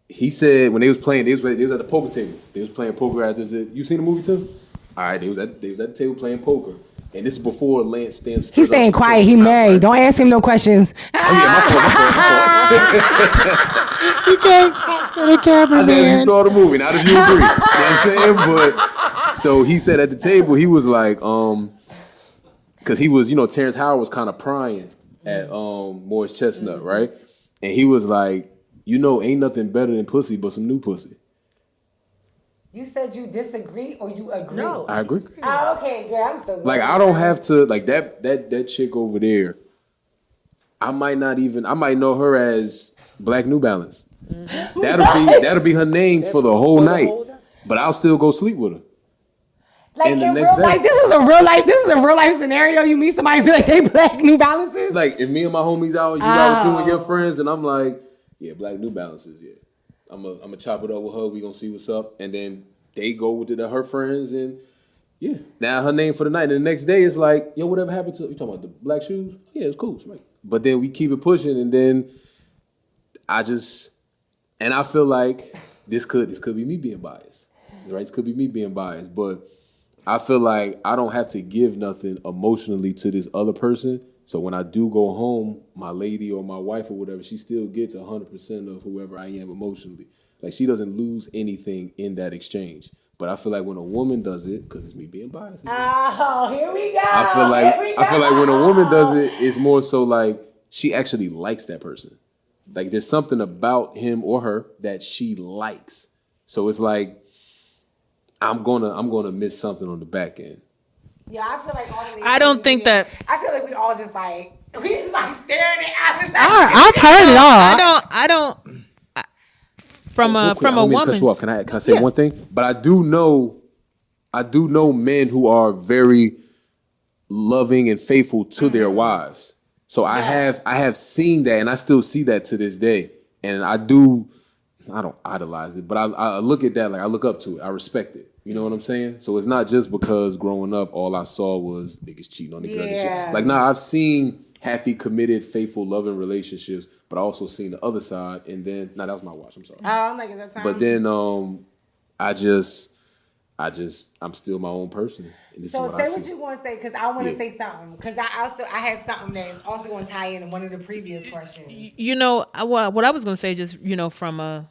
S4: He said when they was playing, they was at the poker table. They was playing poker after this. You seen the movie too? All right, they was at the table playing poker, and this is before Lance stands.
S1: He's staying quiet. He married. Don't ask him no questions.
S4: Oh yeah, my fault.
S3: He can't talk to the camera,
S4: I said if you saw the movie, not if you agree. You know what I'm saying? But so he said at the table, he was like, because he was, Terrence Howard was kind of prying at Morris Chestnut, right? And he was like, ain't nothing better than pussy but some new pussy.
S1: You said you disagree or you agree?
S3: No,
S4: I agree.
S1: Oh, okay, girl. I'm so glad.
S4: Like I don't have to that chick over there. I might know her as Black New Balance. That'll be her name for the whole night. But I'll still go sleep with her.
S1: Like
S4: and
S1: in real life, this is a real life scenario. You meet somebody and be like, they Black New Balances?
S4: Like if me and my homies out, you out with you and your friends, and I'm like, yeah, Black New Balances, yeah. I'm gonna chop it up with her. We gonna see what's up, and then they go with her friends, and yeah. Now her name for the night. And the next day it's like, yo, whatever happened to you talking about the black shoes? Yeah, it's cool. Right. But then we keep it pushing, and then I feel like this could be me being biased. Right? This could be me being biased, but I feel like I don't have to give nothing emotionally to this other person. So when I do go home, my lady or my wife or whatever, she still gets 100% of whoever I am emotionally. Like she doesn't lose anything in that exchange. But I feel like when a woman does it, because it's me being biased.
S1: Oh, here we go.
S4: I feel like when a woman does it, it's more so like she actually likes that person. Like there's something about him or her that she likes. So it's like I'm gonna miss something on the back end.
S1: Yeah, I feel like all of these.
S2: I don't think that.
S1: I feel like we all just like staring at each other.
S3: I've heard it all.
S2: I don't. From a woman.
S4: Can I say one thing? But I do know men who are very loving and faithful to their wives. So I have seen that, and I still see that to this day. And I don't idolize it, but I look at that, like I look up to it. I respect it. You know what I'm saying? So it's not just because growing up, all I saw was niggas cheating on the girl.
S1: Yeah.
S4: Like, nah, I've seen happy, committed, faithful, loving relationships, but I also seen the other side. And then, that was my watch. I'm sorry.
S1: Oh, I'm like, is that time?
S4: But then, I'm still my own person. And this
S1: So
S4: is
S1: say what you want to say, because I want to say something. Because I have something that's also going to tie in one of the previous questions.
S2: What I was going to say, just from a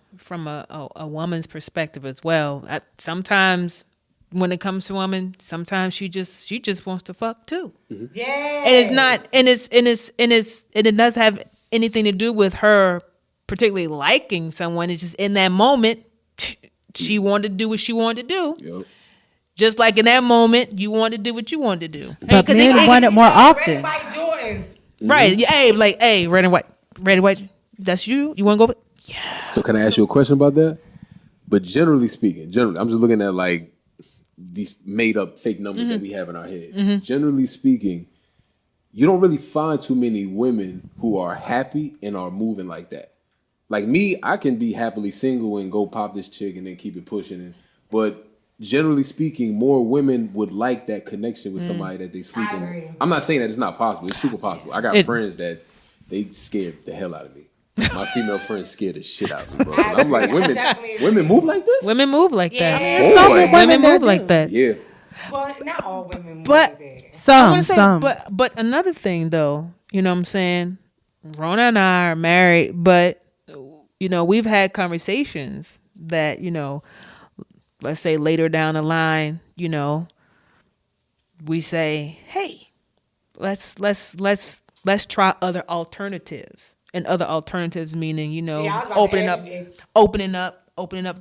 S2: woman's perspective as well. Sometimes when it comes to women, sometimes she just wants to fuck too.
S4: Mm-hmm.
S1: Yeah,
S2: and it's not, and it does have anything to do with her particularly liking someone. It's just in that moment. She wanted to do what she wanted to do. Yep. Just like in that moment, you wanted to do what you wanted to do.
S3: But men want it more often.
S1: Red, white Jordans.
S2: Right. Hey, red and white. That's you? You want to go? Yeah.
S4: So can I ask you a question about that? But generally speaking, I'm just looking at like these made up fake numbers that we have in our head. Mm-hmm. Generally speaking, you don't really find too many women who are happy and are moving like that. Like me, I can be happily single and go pop this chick and then keep it pushing. But generally speaking, more women would like that connection with somebody that they sleeping with. I'm not saying that it's not possible. It's super possible. I got friends that they scared the hell out of me. My female friends scared the shit out of me, bro. And I'm like, women move like this?
S2: Women move like that.
S3: Some
S2: Women move like that.
S4: Yeah.
S1: Well, not all women move
S2: But
S1: like that.
S2: I wanna say,
S3: Some.
S2: But another thing though, you know what I'm saying? Rona and I are married, but you know, we've had conversations that, you know, let's say later down the line, you know, we say, hey, let's try other alternatives. And other alternatives meaning, you know, opening up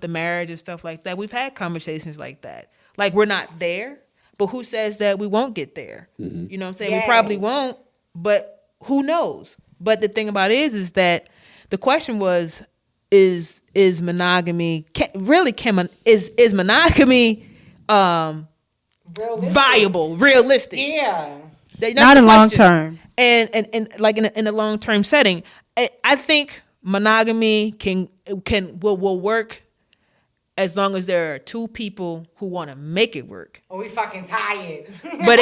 S2: the marriage and stuff like that. We've had conversations like that. Like, we're not there, but who says that we won't get there? Mm-hmm. You know what I'm saying? Yes. We probably won't, but who knows? But the thing about it is that the question was, is monogamy is monogamy viable, realistic?
S1: Yeah.
S3: Not in long term.
S2: And like in a long term setting, I think monogamy will work as long as there are two people who want to make it work.
S1: Oh, we fucking tired.
S2: But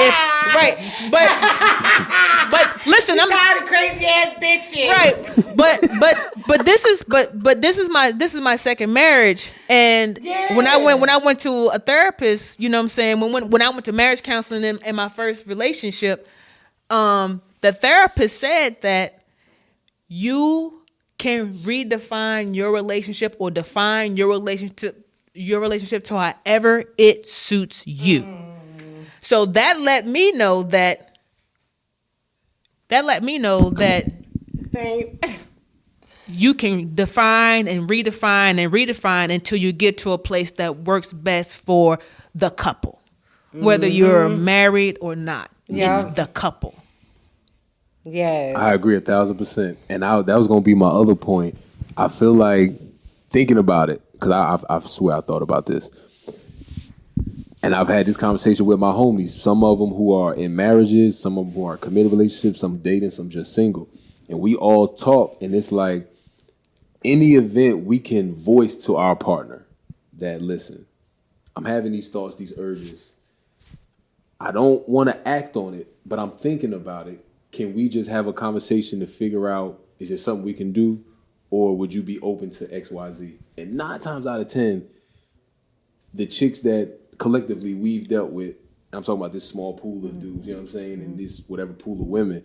S2: but listen, I'm
S1: tired of crazy ass bitches.
S2: Right. But this is my second marriage, and when I went to a therapist, you know what I'm saying, when I went to marriage counseling in my first relationship, the therapist said that you can redefine your relationship or define your relationship to however it suits you. So that let me know that
S1: Thanks.
S2: You can define and redefine until you get to a place that works best for the couple, whether you're married or not. Yeah. It's the couple.
S1: Yes.
S4: I agree 1,000%. And that was going to be my other point. I feel like thinking about it, because I swear I thought about this. And I've had this conversation with my homies, some of them who are in marriages, some of them who are in committed relationships, some dating, some just single. And we all talk, and it's like, in the event we can voice to our partner that, listen, I'm having these thoughts, these urges. I don't want to act on it, but I'm thinking about it. Can we just have a conversation to figure out, is it something we can do, or would you be open to X, Y, Z? And 9 times out of 10, the chicks that collectively we've dealt with, I'm talking about this small pool of dudes, you know what I'm saying, and this whatever pool of women,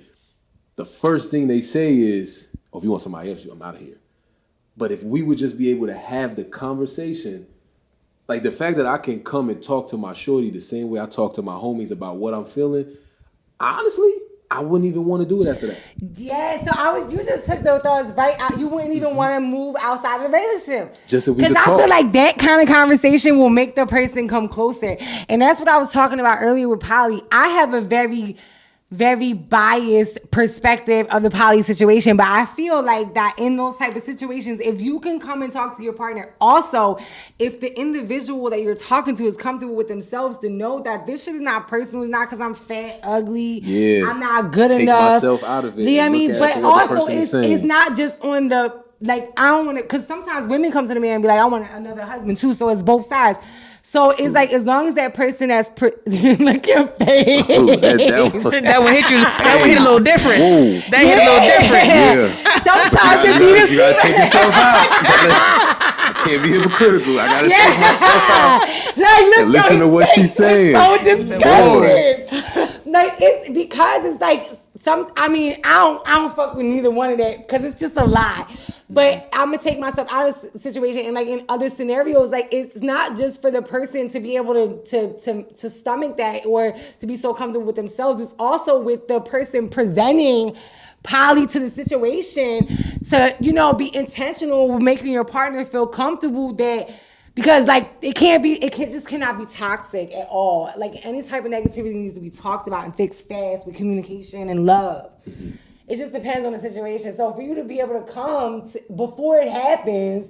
S4: the first thing they say is, oh, if you want somebody else, I'm out of here. But if we would just be able to have the conversation, like the fact that I can come and talk to my shorty the same way I talk to my homies about what I'm feeling, honestly, I wouldn't even want to do it after that.
S1: Yeah, so you just took those thoughts right out. You wouldn't even want to move outside of the relationship.
S4: Just so we could talk.
S1: Because I feel like that kind of conversation will make the person come closer. And that's what I was talking about earlier with poly. I have a very, very biased perspective of the poly situation, but I feel like that in those type of situations, if you can come and talk to your partner, also if the individual that you're talking to is comfortable with themselves to know that this shit is not personal, it's not because I'm fat, ugly, I'm not good enough.
S4: Take myself out of it.
S1: You know what I mean? But also it's not just on the, like, I don't want to, because sometimes women come to the man and be like, I want another husband too, so it's both sides. So it's like, as long as that person that's look your face.
S2: Oh, that one hit you. That one hit a little different. Whoa. That hit a little different.
S1: Yeah. Sometimes it be the
S4: you gotta take yourself out. I can't be hypocritical. I gotta take myself out.
S1: Like, look,
S4: and listen to what she's saying.
S1: So disgusting. Like, it's because it's like I don't fuck with neither one of that because it's just a lie. But I'm gonna take myself out of the situation, and like in other scenarios, like it's not just for the person to be able to stomach that or to be so comfortable with themselves. It's also with the person presenting poly to the situation to, you know, be intentional with making your partner feel comfortable that, because like it cannot be toxic at all. Like any type of negativity needs to be talked about and fixed fast with communication and love. It just depends on the situation. So for you to be able to come before it happens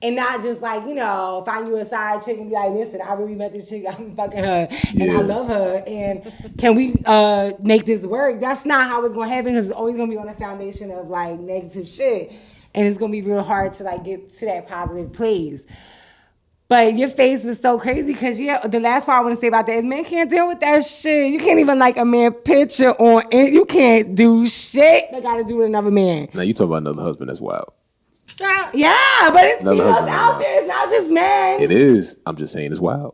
S1: and not just like, you know, find you a side chick and be like, listen, I really met this chick, I'm fucking her, and I love her, and can we make this work? That's not how it's going to happen, because it's always going to be on a foundation of like negative shit. and it's gonna be real hard to like get to that positive place. But your face was so crazy because the last part I want to say about that is men can't deal with that shit. You can't even like a man picture on it. You can't do shit that got to do with another man.
S4: Now you talk about another husband. That's wild.
S1: Yeah, but it's
S4: Another
S1: females
S4: husband,
S1: out there. It's not just men.
S4: It is. I'm just saying it's wild.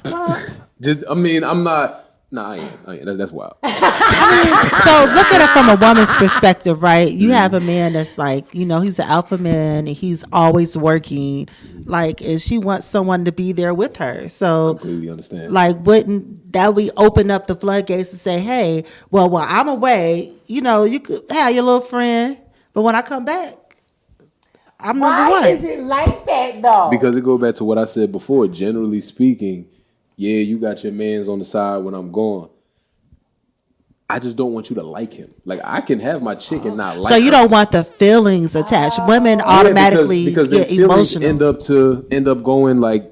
S4: I'm not. Nah, I ain't. That's wild.
S3: So look at it from a woman's perspective, right? You have a man that's like, he's an alpha man and he's always working. Like, and she wants someone to be there with her. So
S4: Completely understand.
S3: like, wouldn't that we open up the floodgates and say, hey, well, while I'm away, you could have your little friend, but when I come back, I'm number one.
S1: Why is it like that though?
S4: Because it goes back to what I said before. Generally speaking, yeah, you got your mans on the side when I'm gone. I just don't want you to like him. Like, I can have my chick and not like
S3: So you
S4: her.
S3: don't want the feelings attached. Women automatically
S4: because
S3: get emotional.
S4: End up going like,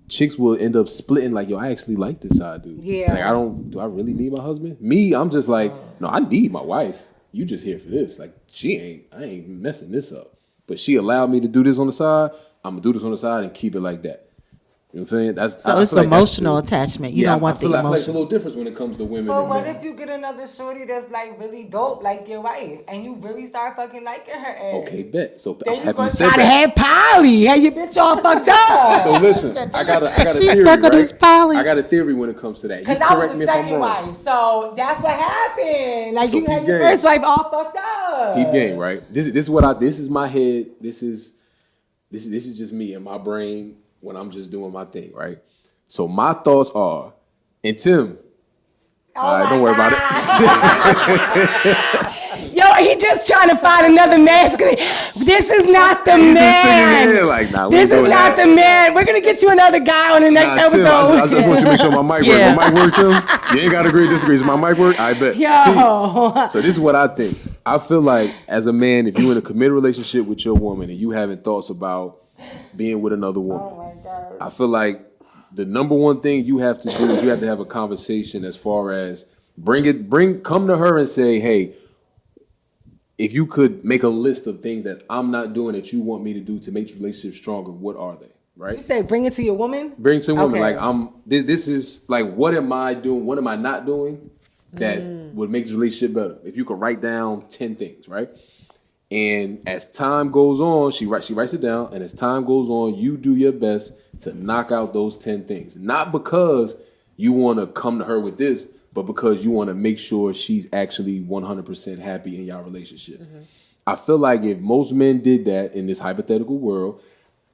S4: chicks will end up splitting like, yo, I actually like this side dude.
S1: Yeah.
S4: Like, do I really need my husband? Me, I'm just like, no, I need my wife. You just here for this. Like, I ain't messing this up. But she allowed me to do this on the side. I'm gonna do this on the side and keep it like that. You know what I'm saying?
S3: So it's the emotional attachment. You don't want the
S4: I feel like it's a
S3: emotion.
S4: little difference when it comes to women.
S1: But
S4: and
S1: what
S4: men.
S1: if you get another shorty that's like really dope, like your wife, and you really start fucking liking her ass?
S4: Okay, bet. So
S1: Then you
S4: have you
S1: gonna
S4: said
S1: try to
S4: that?
S1: have Polly. Have your bitch all fucked up.
S4: So listen, I got a
S3: She's
S4: theory,
S3: stuck on
S4: right?
S3: this poly.
S4: I got a theory when it comes to that. You
S1: Because I
S4: correct
S1: was
S4: me
S1: the
S4: if I'm
S1: second
S4: wrong.
S1: wife, so that's what happened. Like
S4: So
S1: you had
S4: peep
S1: your
S4: game.
S1: first wife all fucked up.
S4: Keep game, right? This is my head. This is just me in my brain when I'm just doing my thing, right? So my thoughts are, and Tim, all right, don't worry about it.
S1: Yo, he just trying to find another masculine. This is not the
S4: He's just shaking his
S1: man.
S4: head like, nah, we
S1: This
S4: ain't
S1: is
S4: doing
S1: not
S4: that.
S1: the man. We're gonna get you another guy on the next
S4: Nah, Tim,
S1: episode.
S4: I just want you to make sure my mic works.
S2: Yeah.
S4: My mic works, Tim? You ain't got to agree or disagree. Is my mic work? I bet.
S1: Yo.
S4: So this is what I think. I feel like as a man, if you're in a committed relationship with your woman and you having thoughts about being with another woman,
S1: Oh my God.
S4: I feel like the number one thing you have to do is you have to have a conversation as far as come to her and say, hey, if you could make a list of things that I'm not doing that you want me to do to make the relationship stronger, what are they? Right?
S1: You say bring it to your woman?
S4: Bring it to a woman.
S1: Okay.
S4: Like this is like, what am I doing? What am I not doing that would make the relationship better? If you could write down 10 things, right? And as time goes on, she writes it down, and as time goes on, you do your best to knock out those 10 things. Not because you want to come to her with this, but because you want to make sure she's actually 100% happy in your relationship. Mm-hmm. I feel like if most men did that in this hypothetical world,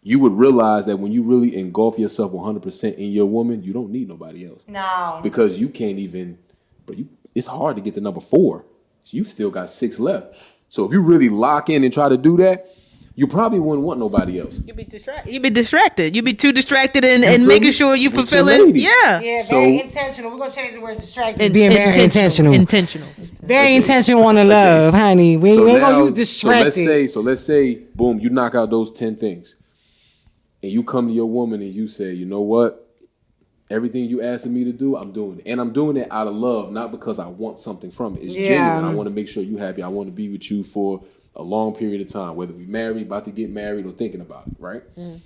S4: you would realize that when you really engulf yourself 100% in your woman, you don't need nobody else.
S1: No.
S4: Because you can't even, it's hard to get to number 4. So you still got 6 left. So if you really lock in and try to do that, you probably wouldn't want nobody else.
S2: You'd be distracted. You'd be too distracted and
S4: feel
S2: making
S4: me?
S2: sure you
S4: With your
S2: fulfilling.
S4: lady.
S2: Yeah.
S1: Yeah,
S4: So-
S1: very intentional. We're gonna change the word distracted. Being very intentional.
S2: Intentional.
S1: Very intentional on the love, honey. We ain't gonna use distracted.
S4: So let's say, boom, you knock out those 10 things. And you come to your woman and you say, you know what? Everything you asking me to do, I'm doing it. And I'm doing it out of love, not because I want something from it. It's genuine. I want to make sure you're happy. I want to be with you for a long period of time, whether we married, about to get married, or thinking about it, right? Mm.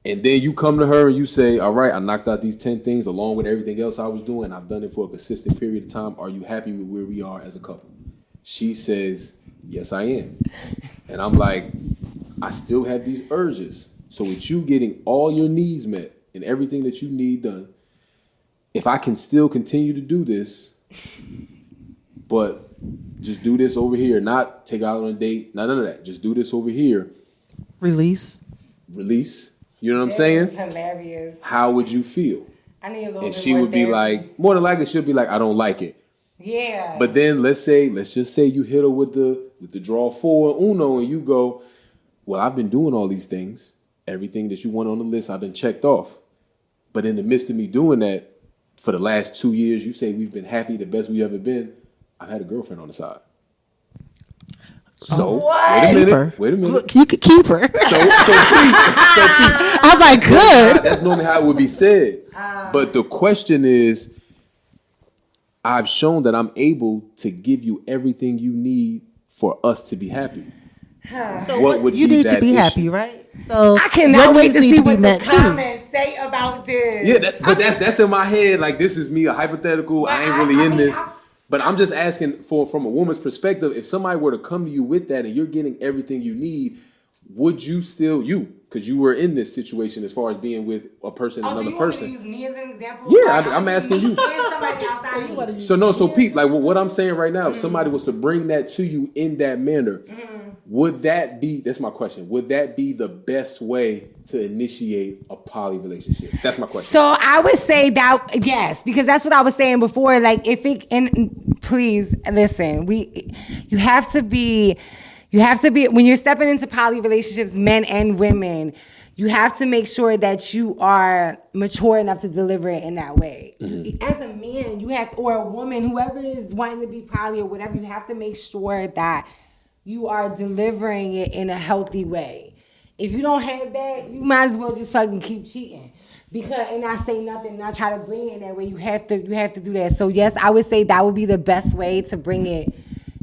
S4: And then you come to her and you say, all right, I knocked out these 10 things along with everything else I was doing. I've done it for a consistent period of time. Are you happy with where we are as a couple? She says, yes, I am. And I'm like, I still have these urges. So with you getting all your needs met and everything that you need done, if I can still continue to do this, but just do this over here, not take out on a date, not none of that. Just do this over here.
S3: Release.
S4: You know what I'm saying?
S1: It's hilarious.
S4: How would you feel?
S1: I need a little
S4: And
S1: bit
S4: she
S1: more
S4: would be
S1: therapy.
S4: like, more than likely, she'll be like, I don't like it.
S1: Yeah.
S4: But then let's just say you hit her with the draw 4 and Uno, and you go, well, I've been doing all these things. Everything that you want on the list, I've been checked off. But in the midst of me doing that, for the last 2 years, you say we've been happy, the best we've ever been. I've had a girlfriend on the side. So
S1: What?
S4: wait a minute.
S3: Look, you could keep her.
S4: So
S3: I'm like, good.
S4: that's normally how it would be said. But the question is, I've shown that I'm able to give you everything you need for us to be happy.
S3: So
S4: what would
S3: you
S4: be
S3: need to
S4: that
S3: be
S4: issue?
S3: happy, right? So
S1: I cannot
S3: your
S1: wait
S3: needs
S1: to
S3: need
S1: see
S3: to be
S1: what the
S3: met too.
S1: comments say about this.
S4: Yeah, that's in my head. Like, this is me, a hypothetical.
S1: But
S4: I ain't really in
S1: mean,
S4: this. But I'm just asking from a woman's perspective, if somebody were to come to you with that and you're getting everything you need, would you still because you were in this situation as far as being with a person,
S1: so
S4: another
S1: you
S4: person.
S1: Want me to use me as an example?
S4: Yeah,
S1: Like,
S4: I'm asking you.
S1: Somebody outside me.
S4: So Pete, like what I'm saying right now, if somebody was to bring that to you in that manner, would that be? That's my question. Would that be the best way to initiate a poly relationship? That's my question.
S1: So I would say that yes, because that's what I was saying before. Like if it and please listen, you have to be when you're stepping into poly relationships, men and women. You have to make sure that you are mature enough to deliver it in that way. Mm-hmm. As a man, you have, or a woman, whoever is wanting to be poly or whatever, you have to make sure that you are delivering it in a healthy way. If you don't have that, you might as well just fucking keep cheating. And I say nothing, and I try to bring it in that way. You have to do that. So yes, I would say that would be the best way to bring it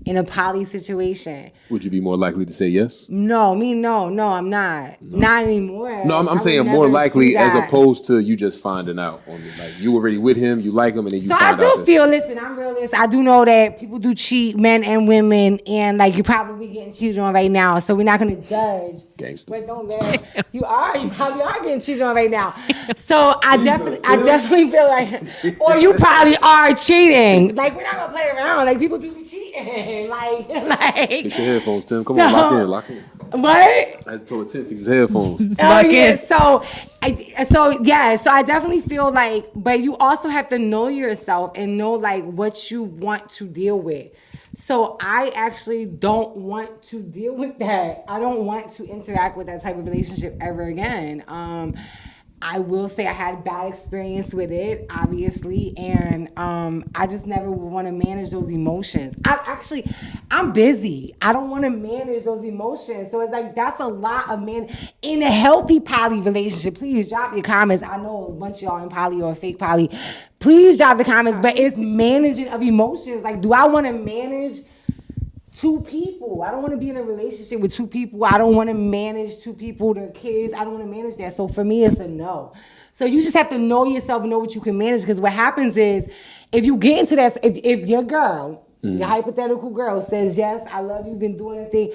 S1: in a poly situation.
S4: Would you be more likely to say yes?
S1: No, I'm not. No. Not anymore.
S4: No, I'm saying more likely as opposed to you just finding out on it. Like you already with him, you like him, and then you find out.
S1: So I do feel, listen, I'm realist. I do know that people do cheat, men and women, and like you're probably getting cheated on right now. So we're not going to judge.
S4: Gangster.
S1: But don't laugh. You probably are getting cheated on right now. So I definitely feel like, or you probably are cheating. Like we're not going to play around. Like people do be cheating. Like.
S4: Fix your headphones, Tim. Come on, lock in.
S1: What?
S4: I told Tim fix his headphones.
S1: Lock in. So I definitely feel like, but you also have to know yourself and know like what you want to deal with. So I actually don't want to deal with that. I don't want to interact with that type of relationship ever again. I will say I had a bad experience with it, obviously, and I just never want to manage those emotions. I'm busy. I don't want to manage those emotions. So it's like that's a lot of in a healthy poly relationship. Please drop your comments. I know a bunch of y'all in poly or fake poly. Please drop the comments, but it's managing of emotions. Like, do I want to manage two people? I don't want to be in a relationship with two people. I don't want to manage two people, their kids. I don't want to manage that. So for me, it's a no. So you just have to know yourself and know what you can manage. Because what happens is, if you get into that, if your girl, your hypothetical girl says, yes, I love you, been doing a thing,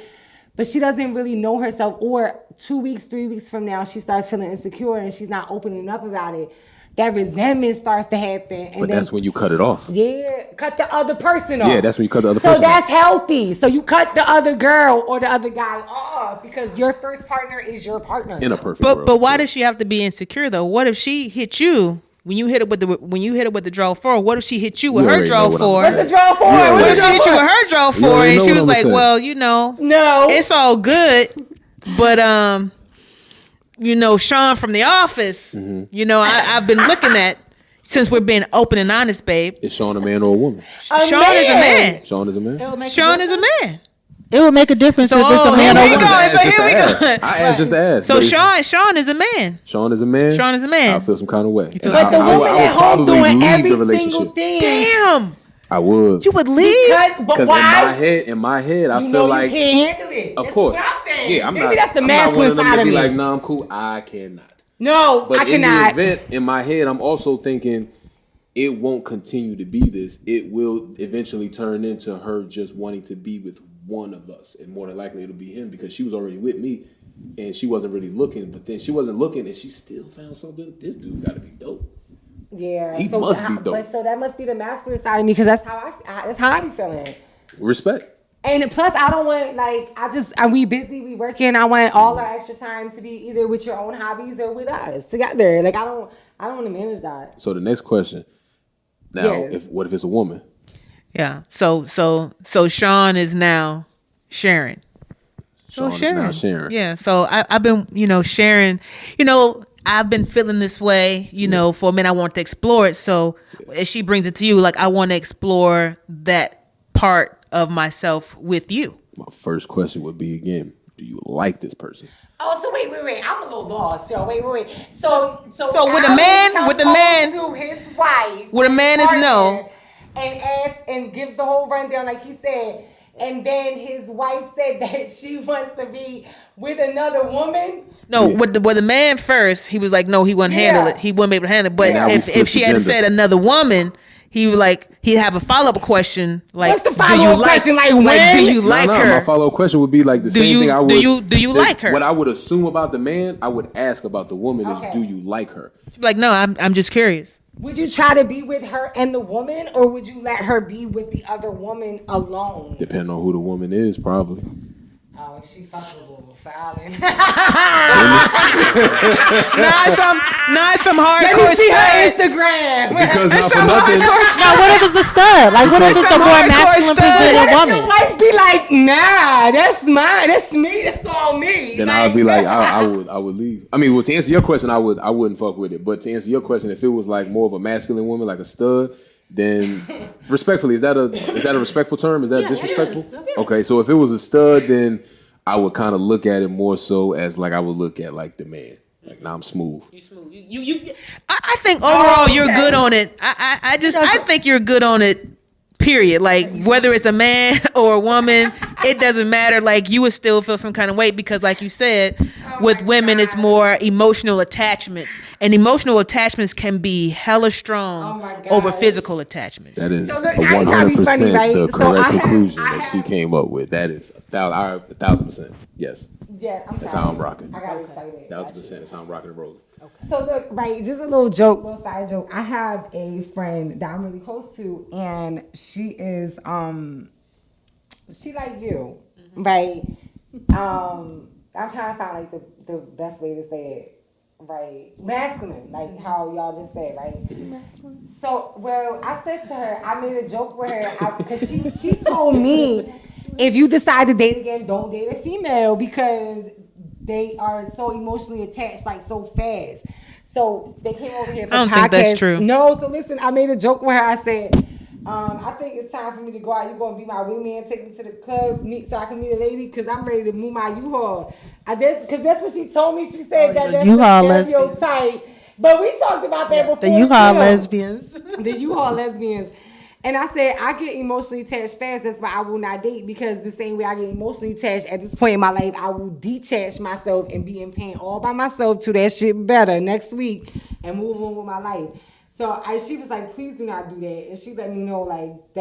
S1: but she doesn't really know herself, or 2 weeks, 3 weeks from now, she starts feeling insecure and she's not opening up about it, that resentment starts to happen. And
S4: but that's when you cut it off.
S1: Yeah, cut the other person off.
S4: Yeah, that's when you cut the other person off.
S1: So that's healthy. So you cut the other girl or the other guy off because your first partner is your partner.
S4: In a perfect world.
S2: But why does she have to be insecure though? What if she hit you when you hit it with the draw 4? What if she hit you with her draw 4?
S1: What's the draw 4?
S2: What if she hit you with her draw 4 and she was like, well, no, it's all good, but Sean from The Office, I've been looking at, since we're being open and honest, babe.
S4: Is Sean a man or a woman?
S2: Sean is a man.
S4: Sean is a man?
S2: Sean is a man.
S3: It would make a difference if it's a man or a woman.
S4: Here we go. I asked just to ask.
S2: So Sean is a man.
S4: Sean is a man?
S2: Sean is a man.
S4: I feel some kind of way.
S1: But the woman at home doing every single thing.
S2: Damn.
S4: I would.
S2: You would leave?
S1: Because why?
S4: in my head, I feel like
S1: you can't handle it.
S4: Of course.
S1: That's what I'm saying.
S4: Yeah,
S1: Maybe that's the masculine side of me.
S4: Like, no, I'm cool. I cannot.
S1: No,
S4: but
S1: I cannot.
S4: But in the event, in my head, I'm also thinking it won't continue to be this. It will eventually turn into her just wanting to be with one of us, and more than likely it'll be him because she was already with me, and she wasn't really looking. But then she wasn't looking, and she still found something. This dude got to be dope.
S1: Yeah,
S4: he must be dope.
S1: But so that must be the masculine side of me because that's how I be feeling.
S4: Respect.
S1: And plus, I don't want we busy, we working. I want all our extra time to be either with your own hobbies or with us together. Like I don't want to manage that.
S4: So the next question. Now, what if it's a woman?
S2: Yeah. So Sean is now sharing.
S4: Sean is now sharing.
S2: Yeah. So I've been, sharing. I've been feeling this way, for a minute. I want to explore it. So as she brings it to you, like I want to explore that part of myself with you.
S4: My first question would be again, do you like this person?
S1: Oh, so wait. I'm a little lost, yo. Wait. So
S2: with a man
S1: to his wife,
S2: with a man is no,
S1: and asks and gives the whole rundown, like he said. and then his wife said that she wants to be with another woman.
S2: No, with the man first, he was like, no, he wouldn't handle it. He wouldn't be able to handle it. But if she had said another woman, he would he'd have a follow-up question like,
S1: what's the follow-up question? Like, when?
S2: Do you like her?
S4: My follow-up question would be like the same thing I would.
S2: Do you like her?
S4: What I would assume about the man, I would ask about the woman is, do you like her?
S2: She'd be like, no, I'm just curious.
S1: Would you try to be with her and the woman, or would you let her be with the other woman alone?
S4: Depending on who the woman is, probably.
S1: Oh, if she fuckable, silent.
S2: Not some hardcore
S1: Let me see her
S2: stud.
S1: Instagram.
S4: Because not for nothing.
S3: Now, what if it's a stud? Like, what if it's a more masculine presented woman?
S1: Your wife be like, nah, that's mine. That's me. That's all me.
S4: Then I'd be like, I would leave. I mean, well, to answer your question, I wouldn't fuck with it. But to answer your question, if it was like more of a masculine woman, like a stud, then respectfully, is that a respectful term? Is that disrespectful? Okay, so if it was a stud, then I would kind of look at it more so as like I would look at like the man. Like, nah, I'm smooth.
S2: You smooth. I think overall you're good on it. I think you're good on it. Period. Like, whether it's a man or a woman, it doesn't matter. Like, you would still feel some kind of way because, like you said, with women, it's more emotional attachments, and emotional attachments can be hella strong over physical attachments.
S4: That is
S1: So look,
S4: 100%
S1: right?
S4: the
S1: So
S4: correct
S1: I have-
S4: conclusion
S1: I
S4: that she
S1: have-
S4: came up with. That is 1,000%. Yes.
S1: Yeah, I'm
S4: That's
S1: sorry.
S4: how I'm rocking.
S1: I got excited.
S4: 1,000%. That's how I'm rocking and rolling.
S1: So look, right, just a little joke, little side joke. I have a friend that I'm really close to, and she is she like you, right? I'm trying to find like the best way to say it, right? Masculine, like how y'all just said, right? So, well, I said to her, I made a joke with her because she told me, if you decide to date again, don't date a female because they are so emotionally attached, like so fast. So they came over here for
S2: I don't
S1: podcast.
S2: think that's true.
S1: No, so listen, I made a joke with her. I said, I think it's time for me to go out. You're going to be my wingman, take me to the club, so I can meet a lady, because I'm ready to move my U-Haul. Because that's what she told me. She said that's
S3: U-Haul
S1: the stereotype. But we talked about that before.
S3: The U-Haul lesbians.
S1: The U-Haul lesbians. And I said, I get emotionally attached fast. That's why I will not date, because the same way I get emotionally attached at this point in my life, I will detach myself and be in pain all by myself to that shit better next week and move on with my life. So she was like, please do not do that. And she let me know, like,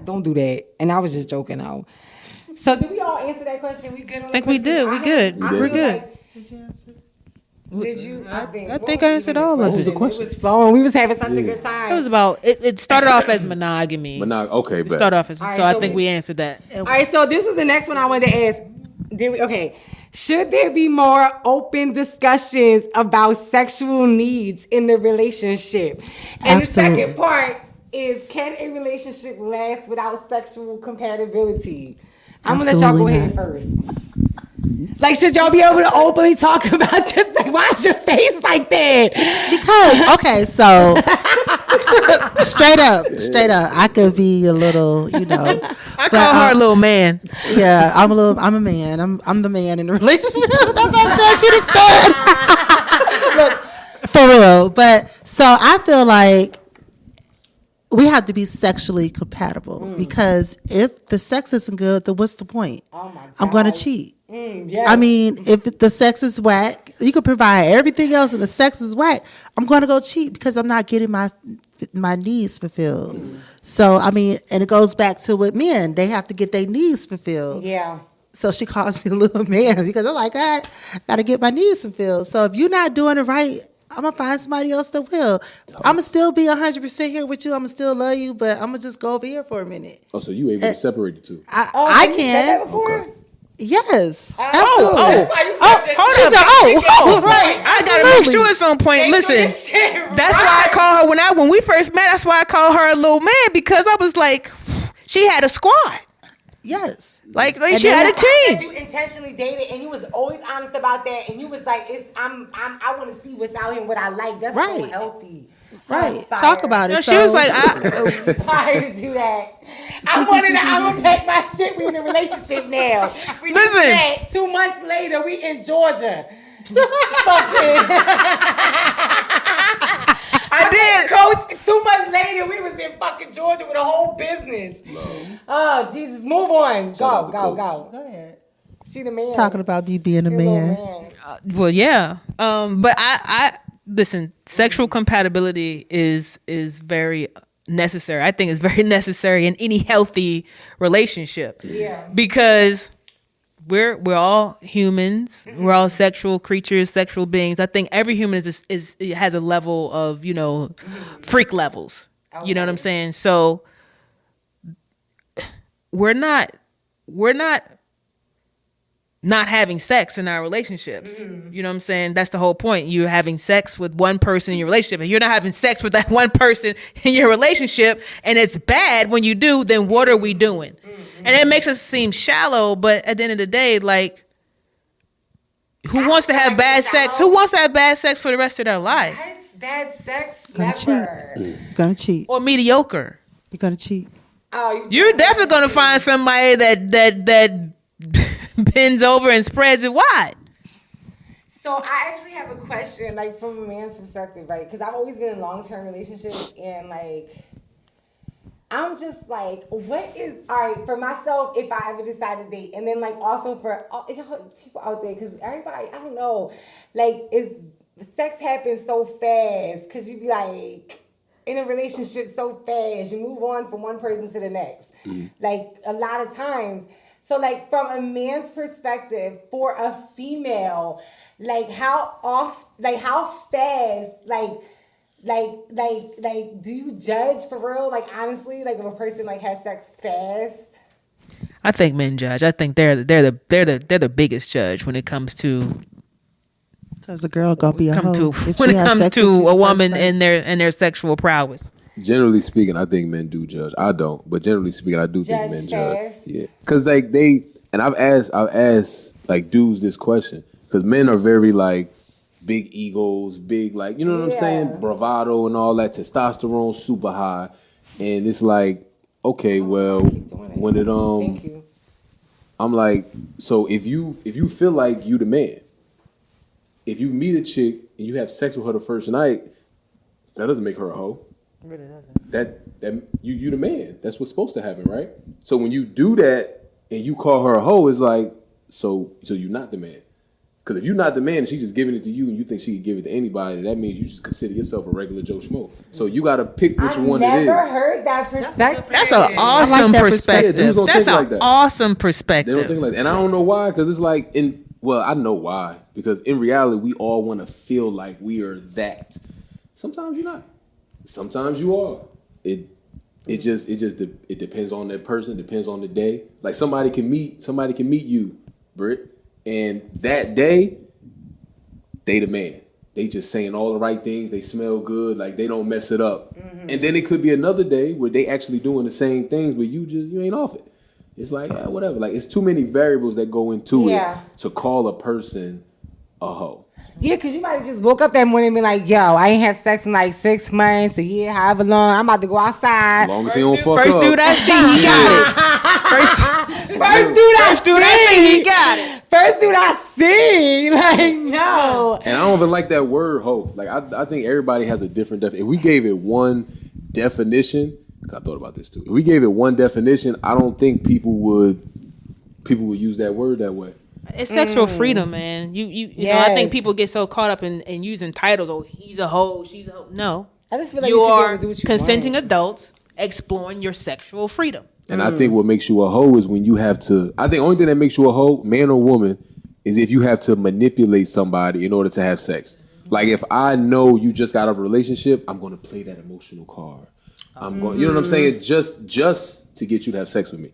S1: don't do that. And I was just joking out. So did we all answer that question? We good on
S2: I think we did. We're good.
S1: We're
S2: good.
S3: Did you answer?
S1: Did you?
S2: I think I answered all of it.
S4: What was the question?
S1: It was flowing. We was having such a good time.
S2: It was about it started off as monogamy.
S4: Okay,
S2: It
S4: bet.
S2: started off as
S1: All right,
S2: so I
S1: so
S2: think we answered that.
S1: All right, so this is the next one I wanted to ask. Should there be more open discussions about sexual needs in the relationship? And
S3: Absolutely.
S1: the second part is, can a relationship last without sexual compatibility? I'm going to let y'all go ahead first. Like, should y'all be able to openly talk about, just like, why is your face like that?
S3: Because, okay, so straight up, I could be a little,
S2: I call her a little man.
S3: Yeah, I'm a man. I'm the man in the relationship. That's what I said. She understood. Look, for real. But so I feel like we have to be sexually compatible, because if the sex isn't good, then what's the point?
S1: Oh my God.
S3: I'm going to cheat.
S1: Yes.
S3: I mean, if the sex is whack, you can provide everything else, and the sex is whack, I'm going to go cheat because I'm not getting my needs fulfilled. So, I mean, and it goes back to with men. They have to get their needs fulfilled.
S1: Yeah.
S3: So she calls me a little man because I'm like, I got to get my needs fulfilled. So if you're not doing it right, I'm going to find somebody else that will. I'm going to still be 100% here with you. I'm going to still love you, but I'm going to just go over here for a minute.
S4: Oh, so you able to separate the two?
S3: I
S1: You said
S3: can.
S1: that before?
S4: Okay.
S3: Yes.
S1: Oh,
S3: absolutely.
S1: that's why you said
S2: hold
S3: She
S2: up.
S3: said, right.
S2: I gotta make sure it's on point.
S1: They do
S2: Listen,
S1: this shit
S2: that's why I call her when we first met. That's why I call her a little man, because I was like, she had a squad,
S3: Yes.
S2: like she had a
S1: that
S2: team.
S1: you intentionally dated, and you was always honest about that, and you was like, I want to see what's out here and what I like. That's so
S3: Right.
S1: healthy.
S3: Right.
S1: Inspired.
S3: Talk about it.
S2: No, she was like,
S1: Inspired to do that. I'm gonna pack my shit. We in a relationship now. We just
S2: Listen.
S1: met. 2 months later, we in Georgia. Fucking.
S2: I did.
S1: coach. 2 months later, we was in fucking Georgia with a whole business. Oh, Jesus. Move on.
S4: Shout
S1: Go.
S4: out to
S3: Go ahead.
S1: She the man.
S3: Talking about me being a
S1: She a little
S3: man.
S2: Well, yeah. But I listen. Sexual compatibility is very necessary. I think it's very necessary in any healthy relationship.
S1: Yeah.
S2: Because we're all humans. We're all sexual creatures, sexual beings. I think every human is has a level of freak levels. You know what I'm saying? So we're not having sex in our relationships. You know what I'm saying? That's the whole point. You're having sex with one person in your relationship, and you're not having sex with that one person in your relationship, and it's bad when you do, then what are we doing? And it makes us seem shallow, but at the end of the day, like, who wants to have bad sex? Who wants to have bad sex for the rest of their life?
S1: Bad sex?
S3: Gonna
S1: Never.
S3: cheat. Gonna cheat.
S2: Or mediocre?
S3: You're gonna cheat.
S1: Oh,
S2: You're definitely gonna find somebody that bends over and spreads it wide.
S1: So I actually have a question, like from a man's perspective, right? Because I've always been in long-term relationships, and like, I'm just like, what is all right for myself if I ever decide to date, and then like also for all, people out there, because everybody, I don't know, like, is sex happens so fast because you be like in a relationship so fast, you move on from one person to the next, like a lot of times. So like from a man's perspective, for a female, like how fast, like, do you judge for real? Like, honestly, like if a person like has sex fast?
S2: I think men judge. I think they're the biggest judge when it comes to
S3: Because the girl gonna be a hoe.
S2: when it comes to a woman and their sexual prowess.
S4: Generally speaking, I think men do judge. I don't, but generally speaking, I do think men judge.
S1: Fast.
S4: Yeah, because like and I've asked like dudes this question because men are very like big egos, big like, you know what I'm saying, bravado and all that, testosterone super high, and it's like, okay, well, when it
S1: Thank you.
S4: I'm like, so if you feel like you the man, if you meet a chick and you have sex with her the first night, that doesn't make her a hoe.
S2: It really doesn't.
S4: That you the man. That's what's supposed to happen, right? So when you do that and you call her a hoe, it's like, so you're not the man. Because if you're not the man and she's just giving it to you and you think she could give it to anybody, that means you just consider yourself a regular Joe Schmo. So you got to pick which one it is.
S1: I've never heard that perspective.
S2: That's an awesome perspective.
S4: Yeah, dudes don't
S2: That's
S4: think
S2: an
S4: like that.
S2: awesome
S4: They
S2: perspective.
S4: don't think like that. And I don't know why, because it's like, I know why. Because in reality, we all want to feel like we are that. Sometimes you're not. Sometimes you are. It depends on that person, depends on the day. Like somebody can meet you, Britt, and that day, they the man. They just saying all the right things. They smell good. Like they don't mess it up. Mm-hmm. And then it could be another day where they actually doing the same things, but you ain't off it. It's like, whatever. Like it's too many variables that go into it to call a person a hoe.
S1: Yeah, because you might have just woke up that morning and be like, yo, I ain't have sex in like 6 months, a year, however long. I'm about to go outside.
S4: As long as he don't fuck
S2: First
S4: up.
S2: dude I see, he got it. First dude I see, he got it.
S1: First dude I see. Like, no.
S4: And I don't even like that word hoe. Like I think everybody has a different definition. If we gave it one definition, because I thought about this too. If we gave it one definition, I don't think people would use that word that way.
S2: It's sexual freedom, man. You know, I think people get so caught up in using titles. Oh, he's a hoe, she's a hoe. No.
S1: I just feel like
S2: you
S1: should be
S2: are
S1: able to do what you
S2: consenting
S1: want.
S2: adults exploring your sexual freedom.
S4: And I think what makes you a hoe is when you have to. I think the only thing that makes you a hoe, man or woman, is if you have to manipulate somebody in order to have sex. Like if I know you just got out of a relationship, I'm going to play that emotional card. I'm going, you know what I'm saying? Just to get you to have sex with me.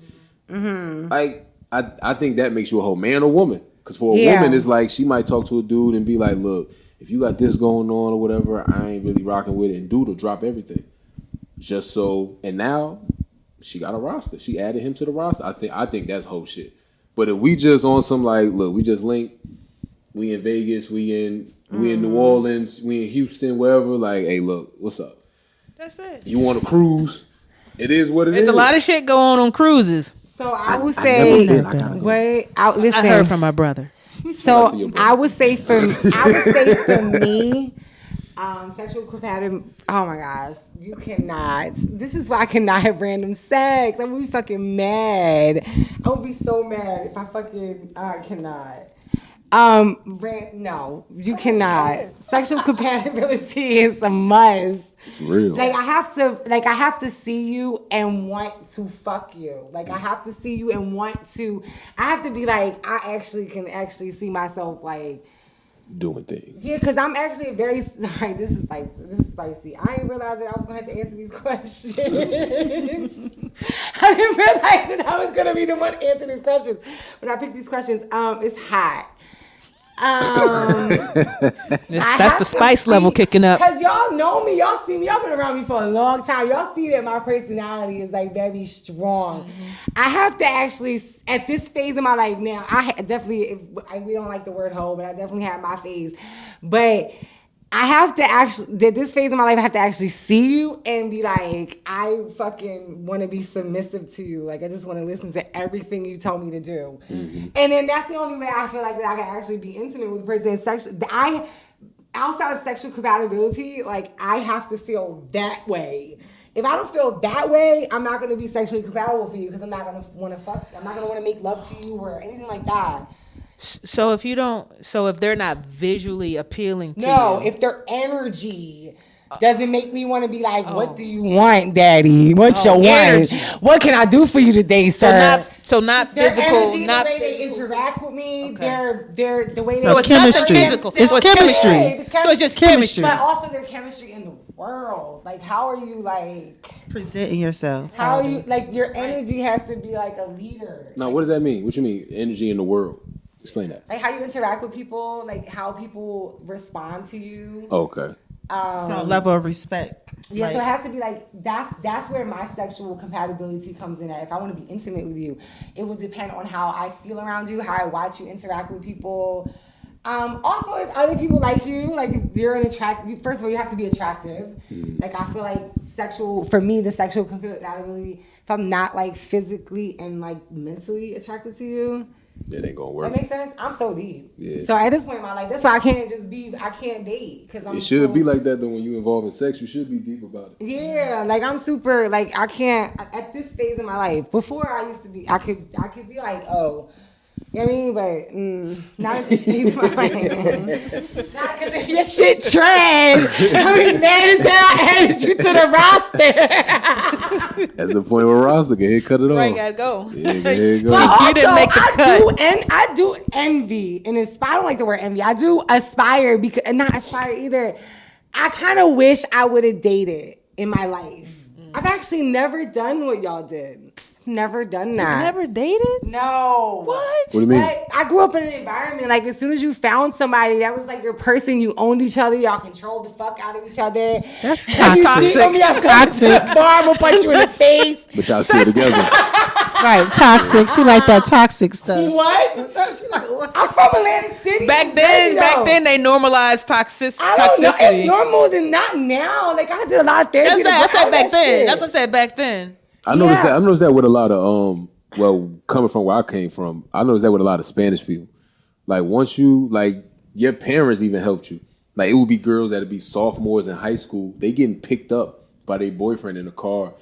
S4: Mm-hmm. Like I think that makes you a hoe, man or woman. Because for a woman, it's like she might talk to a dude and be like, "Look, if you got this going on or whatever, I ain't really rocking with it." And dude will drop everything just so. And now she got a roster. She added him to the roster. I think that's whole shit. But if we just on some like, look, we just linked. We in Vegas. We in New Orleans. We in Houston. Wherever. Like, hey, look, what's up?
S2: That's it.
S4: You want to cruise? It is what it is.
S2: There's a lot of shit going on cruises.
S1: So I would say,
S4: listen.
S2: I heard from my brother.
S1: So I would say for me, Sexual compatibility. Oh my gosh, you cannot. This is why I cannot have random sex. I would be fucking mad. I would be so mad if I fucking cannot. No, you cannot. Sexual compatibility is a must.
S4: It's real.
S1: Like I have to see you and want to fuck you. Like I have to see you and want to. I have to be like I actually can see myself like
S4: doing things.
S1: Yeah, because I'm actually very like this is spicy. I didn't realize that I was gonna have to answer these questions. I didn't realize that I was gonna be the one to answer these questions. When I picked these questions, it's hot.
S2: That's the spice level kicking up.
S1: Because y'all know me, y'all see me, y'all been around me for a long time. Y'all see that my personality is like very strong. I have to actually, at this phase of my life now, we don't like the word hoe, but I definitely have my phase. But I have to actually, at this phase of my life, I have to actually see you and be like, I fucking want to be submissive to you. Like, I just want to listen to everything you tell me to do. Mm-hmm. And then that's the only way I feel like that I can actually be intimate with a person. Outside of sexual compatibility, like, I have to feel that way. If I don't feel that way, I'm not going to be sexually compatible for you because I'm not going to want to fuck. I'm not going to want to make love to you or anything like that.
S2: So if they're not visually appealing to you.
S1: No, if their energy doesn't make me want to be like, what do you want, daddy? What you want? What can I do for you today, sir?
S2: So not
S1: their
S2: physical,
S1: energy,
S2: not
S1: the way they interact with me, their the way they
S3: So it's chemistry.
S2: Physical.
S3: It's chemistry.
S2: So it's just chemistry.
S1: But also their chemistry in the world. Like, how are you like
S3: presenting yourself?
S1: How are you like your energy has to be like a leader.
S4: Now, what does that mean? What you mean, energy in the world? Explain that.
S1: Like how you interact with people, like how people respond to you.
S4: Okay.
S3: So a level of respect.
S1: Yeah,
S3: like,
S1: so it has to be like that's where my sexual compatibility comes in at. If I want to be intimate with you, it will depend on how I feel around you, how I watch you interact with people. Also, if other people like you, like if you're an first of all, you have to be attractive. Like I feel like the sexual compatibility, if I'm not like physically and like mentally attracted to you,
S4: it ain't gonna work.
S1: That makes sense. I'm so deep.
S4: Yeah.
S1: So at this point in my life, that's why I can't date because I'm.
S4: It should be like that though. When you involve in sex, you should be deep about it.
S1: Yeah, like I'm super. Like I can't at this phase in my life. Before I used to be, I could be like, oh. You know what I mean? But not at this phase of my life. Not because if your shit trash, I mean, mad as hell, I added you to the roster.
S4: That's the point where roster can cut it off.
S2: Right, gotta go.
S4: Yeah, go.
S1: But also,
S2: you didn't make the cut.
S1: I do envy, and I don't like the word envy. I do aspire, and not aspire either. I kind of wish I would have dated in my life. I've actually never done what y'all did. Never done that.
S2: You never dated?
S1: No.
S2: What?
S4: What do you mean?
S1: I grew up in an environment like as soon as you found somebody that was like your person, you owned each other, y'all controlled the fuck out of each other.
S3: That's
S1: If
S3: toxic.
S1: you cheat on me, I'm
S3: Toxic.
S1: I'm gonna punch you in the face.
S4: But y'all still together.
S3: Right, toxic. She like that toxic stuff.
S1: What?
S3: She like, what?
S1: I'm from Atlantic City.
S2: Back then they normalized toxicity.
S1: I don't know. It's normal than not now. Like I did a lot of therapy.
S2: I said back then.
S1: Shit.
S2: That's what I said back then.
S4: I noticed that with a lot of coming from where I came from, I noticed that with a lot of Spanish people. Like once you your parents even helped you. Like it would be girls that'd be sophomores in high school. They getting picked up by their boyfriend in the car.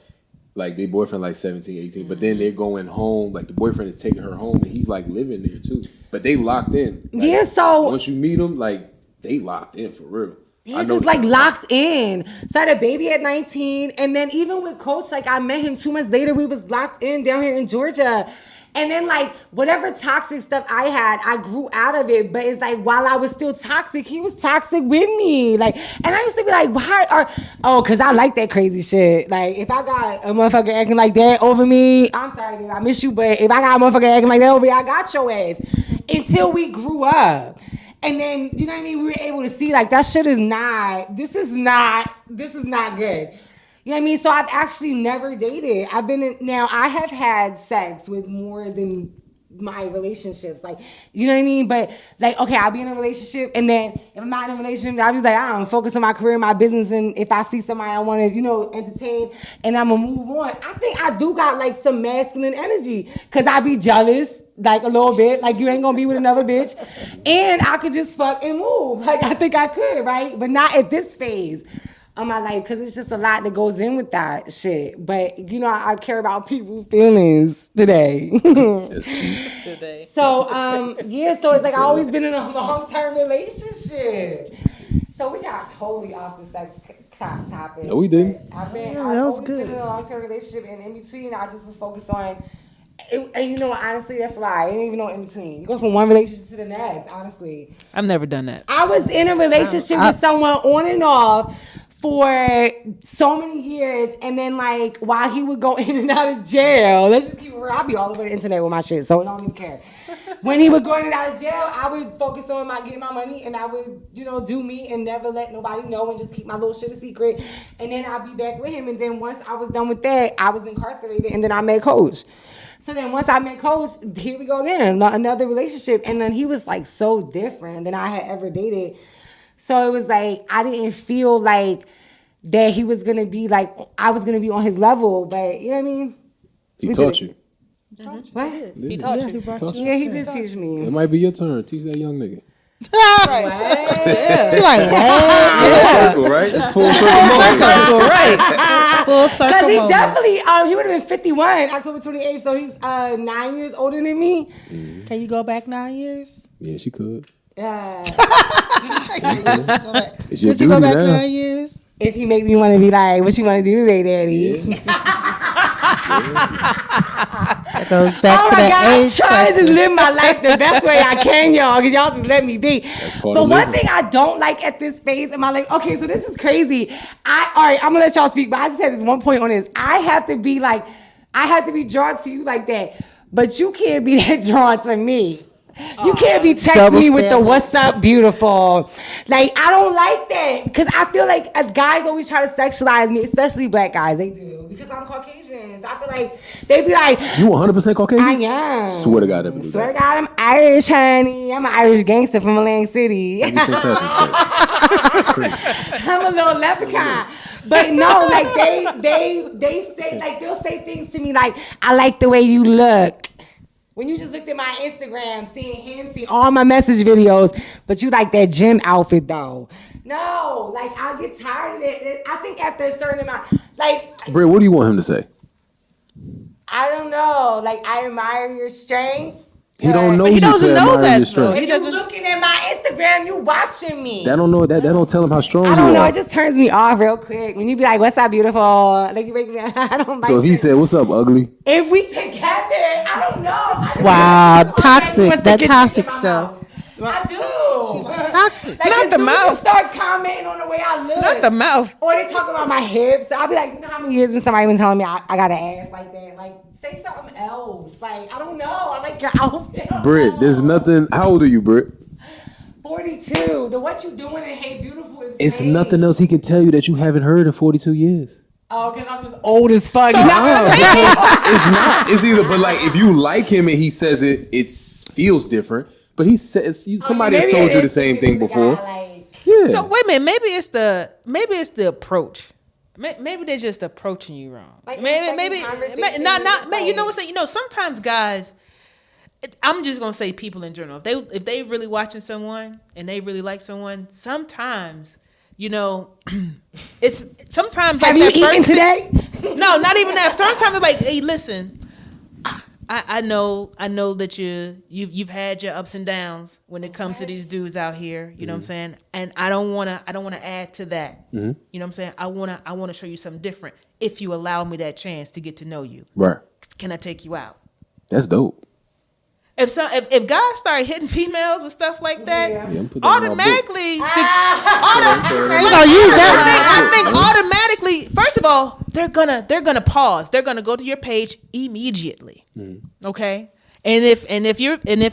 S4: Like their boyfriend like 17, 18. But then they're going home. Like the boyfriend is taking her home and he's like living there too. But they locked in. Like,
S1: yeah, so
S4: once you meet them, like they locked in for real.
S1: He's just like locked in. So I had a baby at 19. And then even with Coach, like I met him 2 months later. We was locked in down here in Georgia. And then like whatever toxic stuff I had, I grew out of it. But it's like while I was still toxic, he was toxic with me. Like, and I used to be like, because I like that crazy shit. Like if I got a motherfucker acting like that over me, I'm sorry, babe, I miss you. But if I got a motherfucker acting like that over me, I got your ass. Until we grew up. And then, you know what I mean? We were able to see like that shit is not good. You know what I mean? So I've actually never dated. I have had sex with more than my relationships. Like, you know what I mean? But like, okay, I'll be in a relationship, and then if I'm not in a relationship, I'm just like, I don't focus on my career, my business, and if I see somebody I want to, entertain, and I'm gonna move on. I think I do got like some masculine energy, cause I be jealous. Like a little bit, like you ain't gonna be with another bitch, and I could just fuck and move. Like I think I could, right? But not at this phase of my life, because it's just a lot that goes in with that shit. But I care about people's feelings today.
S4: That's cute.
S2: Today.
S1: So so it's like I always been in a long-term relationship. So we got totally off the sex topic.
S4: No, we didn't.
S1: I've
S3: that was
S1: always
S3: good.
S1: been in a long-term relationship, and in between, I just would focus on. And honestly, that's a lie. I didn't even know in between. You go from one relationship to the next, honestly.
S2: I've never done that.
S1: I was in a relationship with someone on and off for so many years, and then like while he would go in and out of jail, let's just keep it real. I'll be all over the internet with my shit, so I don't even care. When he would go in and out of jail, I would focus on getting my money, and I would, do me and never let nobody know and just keep my little shit a secret. And then I'd be back with him, and then once I was done with that, I was incarcerated, and then I met Coach. So then once I met Coach, here we go again, another relationship. And then he was like so different than I had ever dated. So it was like, I didn't feel like that he was going to be like, I was going to be on his level. But you know what I mean?
S4: He taught you.
S1: What?
S2: He taught you.
S1: Yeah, he did teach me.
S4: It might be your turn. Teach that young nigga.
S3: She's like,
S4: Circle, right? It's full circle,
S2: right?
S3: full circle.
S1: Because he
S3: moment.
S1: definitely, he would have been 51 October 28th. So he's 9 years older than me.
S3: Can you go back 9 years?
S4: Yeah, she could.
S1: Yeah.
S4: It's your
S3: Did you go
S4: duty
S3: back
S4: now.
S3: 9 years?
S1: If he make me want to be like, what you want to do today, Daddy?
S3: That goes back
S1: Oh
S3: to
S1: my
S3: that
S1: God, I'm
S3: age
S1: trying to just
S3: question.
S1: live my life the best way I can, y'all, because y'all just let me be.
S4: part
S1: But
S4: of
S1: one
S4: living.
S1: thing I don't like at this phase in my life, okay, so this is crazy. All right, I'm going to let y'all speak, but I just had this one point on this. I have to be drawn to you like that, but you can't be that drawn to me. You can't be texting
S3: double
S1: me with the
S3: standard.
S1: "What's up, beautiful." Like I don't like that because I feel like guys always try to sexualize me, especially black guys. They do because I'm Caucasian. So I feel like they be like,
S4: You 100% Caucasian?
S1: I am.
S4: Swear to God, never do
S1: Swear to
S4: that.
S1: God, I'm Irish, honey. I'm an Irish gangster from Atlantic City.
S4: Happy St. Patrick's Day. That's crazy.
S1: I'm a little leprechaun. But no, like they say, like they'll say things to me like, I like the way you look. When you just looked at my Instagram, see all my message videos, but you like that gym outfit though. No, like I'll get tired of it. I think after a certain amount, like
S4: Britt, what do you want him to say?
S1: I don't know, like I admire your strength.
S4: He don't know
S2: But he
S4: you
S2: doesn't
S4: to
S2: know
S4: admire
S2: that,
S4: your strength.
S2: though.
S1: If
S2: He
S1: you
S2: doesn't-
S1: looking at my Instagram, you watching me.
S4: That don't know that don't tell him how strong
S1: I
S4: you
S1: don't know.
S4: are.
S1: It just turns me off real quick. When you be like, "What's up, beautiful?" Like you make me. I don't like.
S4: So if he
S1: that.
S4: said, "What's up, ugly?"
S1: If we together, I don't know. I just
S3: Wow,
S1: feel like
S3: toxic.
S1: he wants to
S3: That
S1: get
S3: toxic
S1: in my
S3: stuff.
S1: mouth. I do.
S3: Toxic.
S1: Like
S2: Not
S1: as
S2: the
S1: soon as
S2: mouth.
S1: you start commenting on the way I look.
S2: Not the mouth.
S1: Or they talk about my hips. I'll be like, you know how many years been somebody been telling me I got an ass like that? Like, say something else. Like, I don't know. I like your outfit.
S4: Britt, there's nothing. How old are you, Britt?
S1: 42. The what you doing in Hey Beautiful is
S4: It's
S1: great.
S4: nothing else he can tell you that you haven't heard in 42 years.
S1: Oh, because I'm just old as fuck.
S4: It's not. It's either, but like if you like him and he says it, it feels different. But he says somebody has
S1: Maybe
S4: told
S1: it
S4: you the
S1: is
S4: same
S1: because
S4: thing
S1: the guy,
S4: before.
S1: like,
S4: Yeah.
S2: So wait a minute. Maybe it's the approach. Maybe they're just approaching you wrong.
S1: Like, in the second conversation,
S2: not.
S1: it's
S2: You know
S1: like-
S2: what? Sometimes guys. I'm just gonna say people in general. If they really watching someone and they really like someone, sometimes it's sometimes
S1: have
S2: like
S1: you
S2: that
S1: eaten
S2: first
S1: today?
S2: No, not even that. Sometimes it's like, hey, listen, I know that you've had your ups and downs when it comes to these dudes out here. You know what I'm saying? And I don't wanna add to that. You know what I'm saying? I wanna show you something different. If you allow me that chance to get to know you,
S4: Right.
S2: can I take you out?
S4: That's dope.
S2: If guys start hitting females with stuff like that,
S1: Yeah.
S4: Yeah, I'm putting that on my book.
S2: automatically,
S3: You gonna use that?
S2: I think automatically, first of all, they're gonna pause. They're gonna go to your page immediately. Okay, and if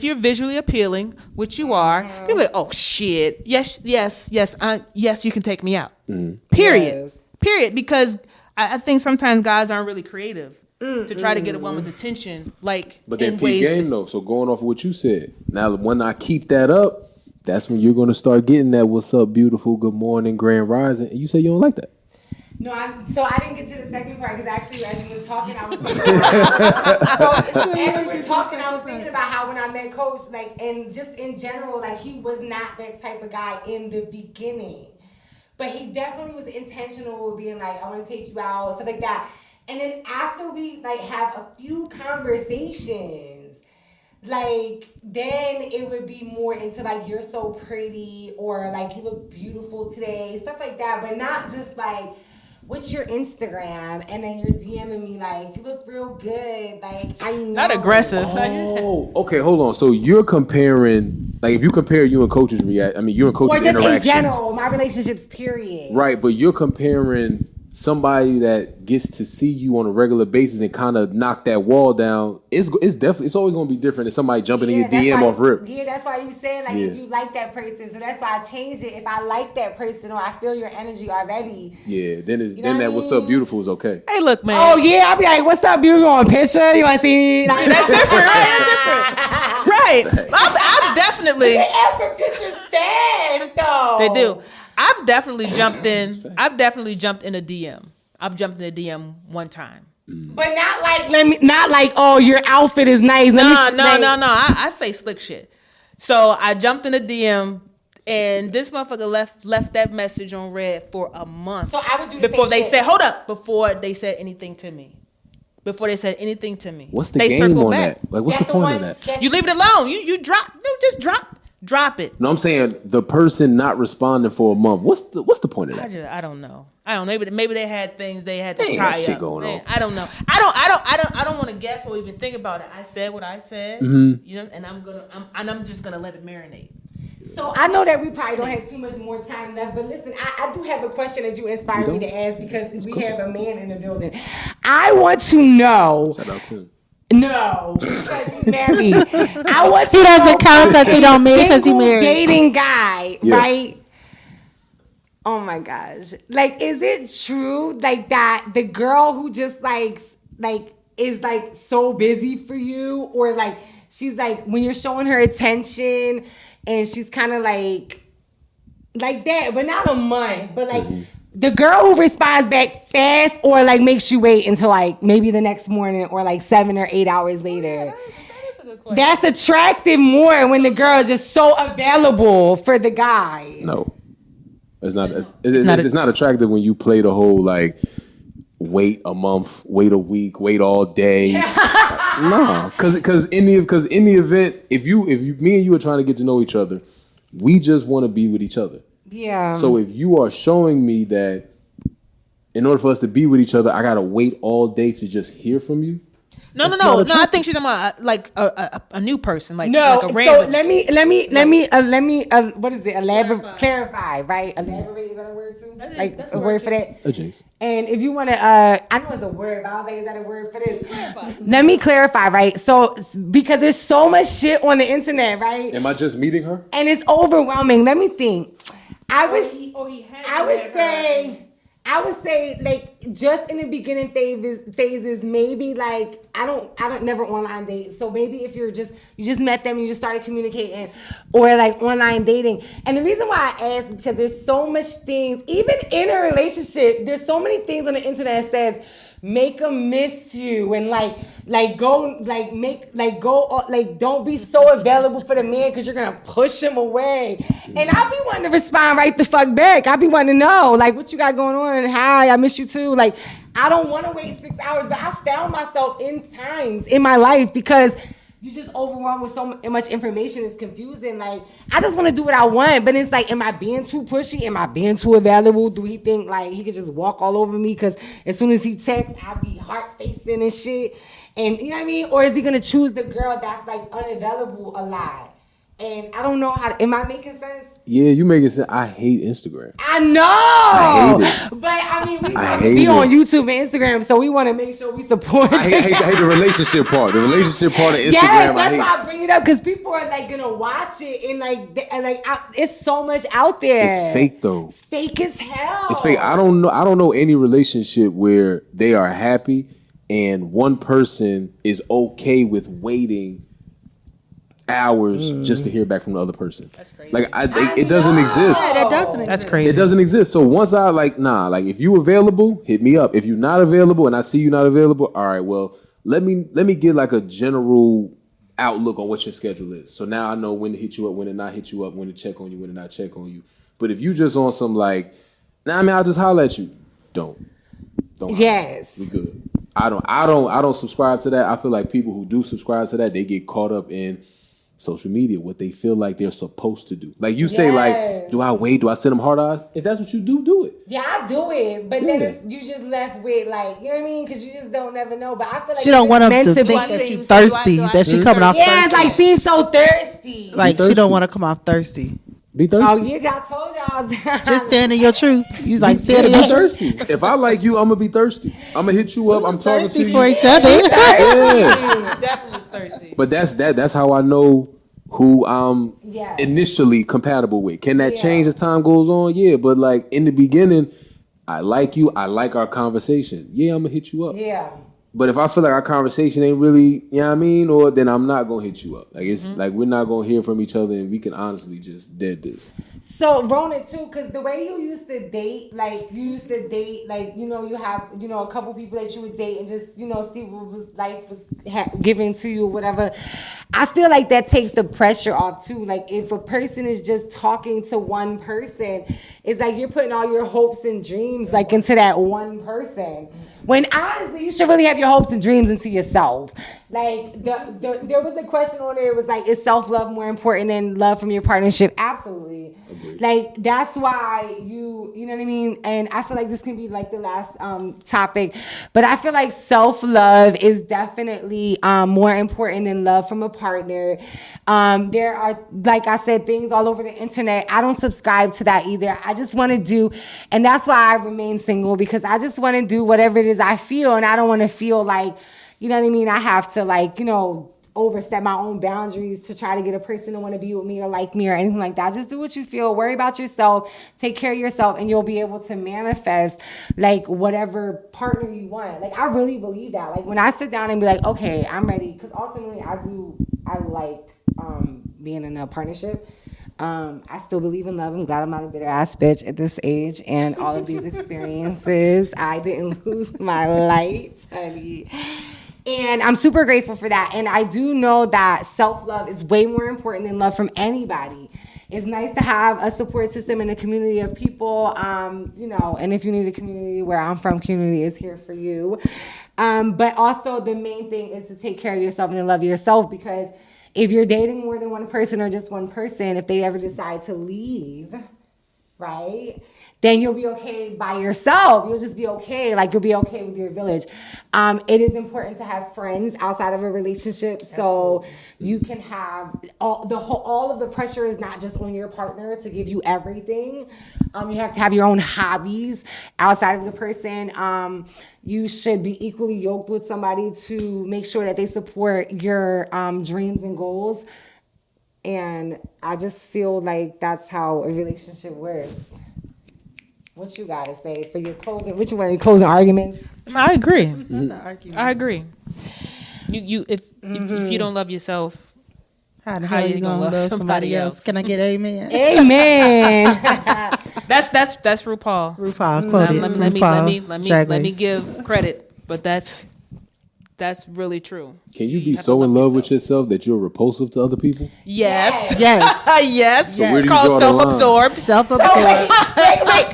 S2: you're visually appealing, which you are, you're like, oh shit, yes, you can take me out. Period.
S1: Yes.
S2: Period. Because I think sometimes guys aren't really creative to try to get a woman's attention, like
S4: But then
S2: in
S4: peep
S2: ways.
S4: game though. So going off of what you said, now when I keep that up, that's when you're gonna start getting that "What's up, beautiful? Good morning, grand rising." And you say you don't like that.
S1: No, so I didn't get to the second part because actually, as you was talking, I was thinking I was thinking about how when I met Coach, like, and just in general, like, he was not that type of guy in the beginning, but he definitely was intentional with being like, I want to take you out, stuff like that. And then after we like have a few conversations, like then it would be more into like, you're so pretty, or like, you look beautiful today, stuff like that, but not just like, what's your Instagram? And then you're DMing me like, you look real good. Like, I know.
S2: Not aggressive.
S4: Oh, okay, hold on. So you're comparing, like, if you compare you and Coach's you and Coach's
S1: Or just
S4: interactions,
S1: in general, my relationships, period.
S4: right? But you're comparing somebody that gets to see you on a regular basis and kind of knock that wall down. It's always going to be different than somebody jumping in your DM off rip.
S1: Yeah, that's why you saying like, if you like that person. So that's why I changed it. If I like that person or I feel your energy already.
S4: Yeah, then
S1: know what I
S4: what's up
S1: mean?
S4: beautiful is okay.
S2: Hey, look, man.
S1: Oh yeah, I'll be like, what's up, beautiful? On picture? You want to see me? Like,
S2: That's different, right? That's different. Right. I've definitely.
S1: they ask for pictures fast though.
S2: They do. I've definitely jumped in. I've definitely jumped in a DM. I've jumped in a DM one time.
S1: But not like not like, oh, your outfit is nice.
S2: No. I say slick shit. So I jumped in a DM, and this motherfucker left that message on red for a month.
S1: So I would do the
S2: before
S1: same
S2: they
S1: shit.
S2: said, hold up, before they said anything to me.
S4: What's the
S2: they
S4: game
S2: circle
S4: on
S2: back.
S4: that? Like, what's the point of that?
S2: You leave it alone. You just drop it.
S4: No, I'm saying the person not responding for a month. What's the point of that?
S2: I don't know. Maybe they had things they had to
S4: Ain't
S2: tie
S4: that shit
S2: up.
S4: going on.
S2: I don't know. I don't want to guess or even think about it. I said what I said, you know, and I'm just gonna let it marinate.
S1: So I know that we probably don't have too much more time left, but listen, I do have a question that you inspired me to ask because we have a man in the building. I want to know.
S4: Shout out to him.
S1: No, because he's married. I want to
S3: He doesn't
S1: know
S3: count because he don't marry because he
S1: single
S3: married.
S1: dating guy,
S4: Yeah.
S1: right? Oh my gosh! Like, is it true like that? The girl who just like is like so busy for you, or like she's like when you're showing her attention, and she's kind of like that, but not a month, but like. The girl who responds back fast or like makes you wait until like maybe the next morning or like 7 or 8 hours later.
S2: That is a good question.
S1: That's attractive more when the girl is just so available for the guy.
S4: No, it's not. It's not attractive when you play the whole like wait a month, wait a week, wait all day. No, because in the event, if me and you are trying to get to know each other, we just want to be with each other.
S1: Yeah.
S4: So if you are showing me that in order for us to be with each other, I gotta wait all day to just hear from you.
S2: No. I think she's talking about like a new person, like
S1: No,
S2: like a random.
S1: so let me what is it? Clarify, right? Elaborate, is that a word too? Like
S2: that's
S1: a
S2: a
S1: word
S2: word
S1: for that?
S4: Jace.
S1: And if you want to, I know it's a word, but I was like, is that a word for this? Let me clarify, right? So because there's so much shit on the internet, right?
S4: Am I just meeting her?
S1: And it's overwhelming. Let me think. I would say like just in the beginning phases, maybe like I don't never online date. So maybe if you just met them and you just started communicating, or like online dating. And the reason why I ask is because there's so much things, even in a relationship, there's so many things on the internet that says make them miss you and don't be so available for the man because you're gonna push him away. And I'll be wanting to respond right the fuck back. I'll be wanting to know like what you got going on. Hi, I miss you too. Like I don't want to wait 6 hours, but I found myself in times in my life because you just overwhelmed with so much information. It's confusing. Like, I just want to do what I want, but it's like, am I being too pushy? Am I being too available? Do he think like he could just walk all over me? Because as soon as he texts, I be heart facing and shit. And you know what I mean? Or is he gonna choose the girl that's like unavailable a lot? And I don't know how. Am I making sense?
S4: Yeah, you making sense. I hate Instagram.
S1: I know,
S4: I hate it.
S1: But I mean, we
S4: I
S1: want
S4: hate
S1: to be
S4: it.
S1: on YouTube and Instagram, so we want to make sure we support.
S4: I hate the relationship part. The relationship part of Instagram.
S1: Yes, that's why I bring it up because people are like gonna watch it and it's so much out there.
S4: It's fake though.
S1: Fake as hell.
S4: It's fake. I don't know any relationship where they are happy and one person is okay with waiting hours just to hear back from the other person.
S2: That's crazy.
S4: Like it doesn't exist.
S3: Yeah, that doesn't exist.
S2: That's crazy.
S4: It doesn't exist. So once I if you available, hit me up. If you're not available and I see you not available, all right, well, let me get like a general outlook on what your schedule is. So now I know when to hit you up, when to not hit you up, when to check on you, when to not check on you. But if you just on some I'll just holler at you. Don't.
S1: Yes.
S4: We good. I don't subscribe to that. I feel like people who do subscribe to that, they get caught up in social media, what they feel like they're supposed to do. Like you say, do I wait? Do I send them hard eyes? If that's what you do it.
S1: Yeah, I do it, but then you just left with you know what I mean? Because you just don't never know. But I feel like
S3: She don't want them to think
S2: be.
S3: that you thirsty, that she coming off thirsty.
S1: Yeah, it's like seems so thirsty.
S3: Like she don't want to come off thirsty.
S4: Be thirsty.
S1: Oh yeah, I told y'all.
S3: Just stand in your truth. You like stand in your truth.
S4: thirsty. If I like you, I'm gonna be thirsty. I'm gonna hit you up. I'm talking to
S3: Thirsty
S4: you.
S3: for each other.
S4: Yeah.
S2: Definitely thirsty.
S4: But that's how I know who I'm initially compatible with. Can that change as time goes on? Yeah, but like in the beginning, I like you. I like our conversation. Yeah, I'm gonna hit you up.
S1: Yeah.
S4: But if I feel like our conversation ain't really, you know what I mean, or then I'm not gonna hit you up. Like it's like we're not gonna hear from each other, and we can honestly just dead this.
S1: So Rona too, because the way you used to date, you have a couple people that you would date and just see what life was giving to you, or whatever. I feel like that takes the pressure off too. Like if a person is just talking to one person, it's like you're putting all your hopes and dreams into that one person. When honestly, you should really have your hopes and dreams into yourself. Like there was a question on there. It was like, is self-love more important than love from your partnership? Absolutely.
S4: Agreed.
S1: Like that's why you know what I mean. And I feel like this can be like the last topic, but I feel like self-love is definitely more important than love from a partner. There are, like I said, things all over the internet. I don't subscribe to that either. I just want to do, and that's why I remain single, because I just want to do whatever it is I feel, and I don't want to feel like, you know what I mean, I have to overstep my own boundaries to try to get a person to want to be with me or like me or anything like that. Just do what you feel. Worry about yourself. Take care of yourself, and you'll be able to manifest whatever partner you want. I really believe that. Like when I sit down and be like, okay, I'm ready, because ultimately I like being in a partnership. I still believe in love. I'm glad I'm not a bitter ass bitch at this age and all of these experiences. I didn't lose my light, honey. And I'm super grateful for that. And I do know that self-love is way more important than love from anybody. It's nice to have a support system and a community of people, and if you need a community, where I'm from, community is here for you. But also the main thing is to take care of yourself and to love yourself, because if you're dating more than one person or just one person, if they ever decide to leave, right, then you'll be okay by yourself. You'll just be okay. You'll be okay with your village. It is important to have friends outside of a relationship, so you can have all of the pressure is not just on your partner to give you everything. You have to have your own hobbies outside of the person. You should be equally yoked with somebody to make sure that they support your dreams and goals. And I just feel like that's how a relationship works. What you gotta say for your closing? Which one? Your closing arguments?
S2: I agree. I agree. If you don't love yourself,
S3: how the hell you gonna love somebody else? Can I get amen?
S1: Amen.
S2: That's RuPaul.
S3: RuPaul quoted.
S2: Let me give credit, but that's really true.
S4: Can you be so in love with yourself that you're repulsive to other people?
S2: Yes.
S3: Yes.
S4: So where
S2: It's
S4: do you
S2: called
S4: draw the line?
S2: self-absorbed.
S3: Self-absorbed.
S1: Wait,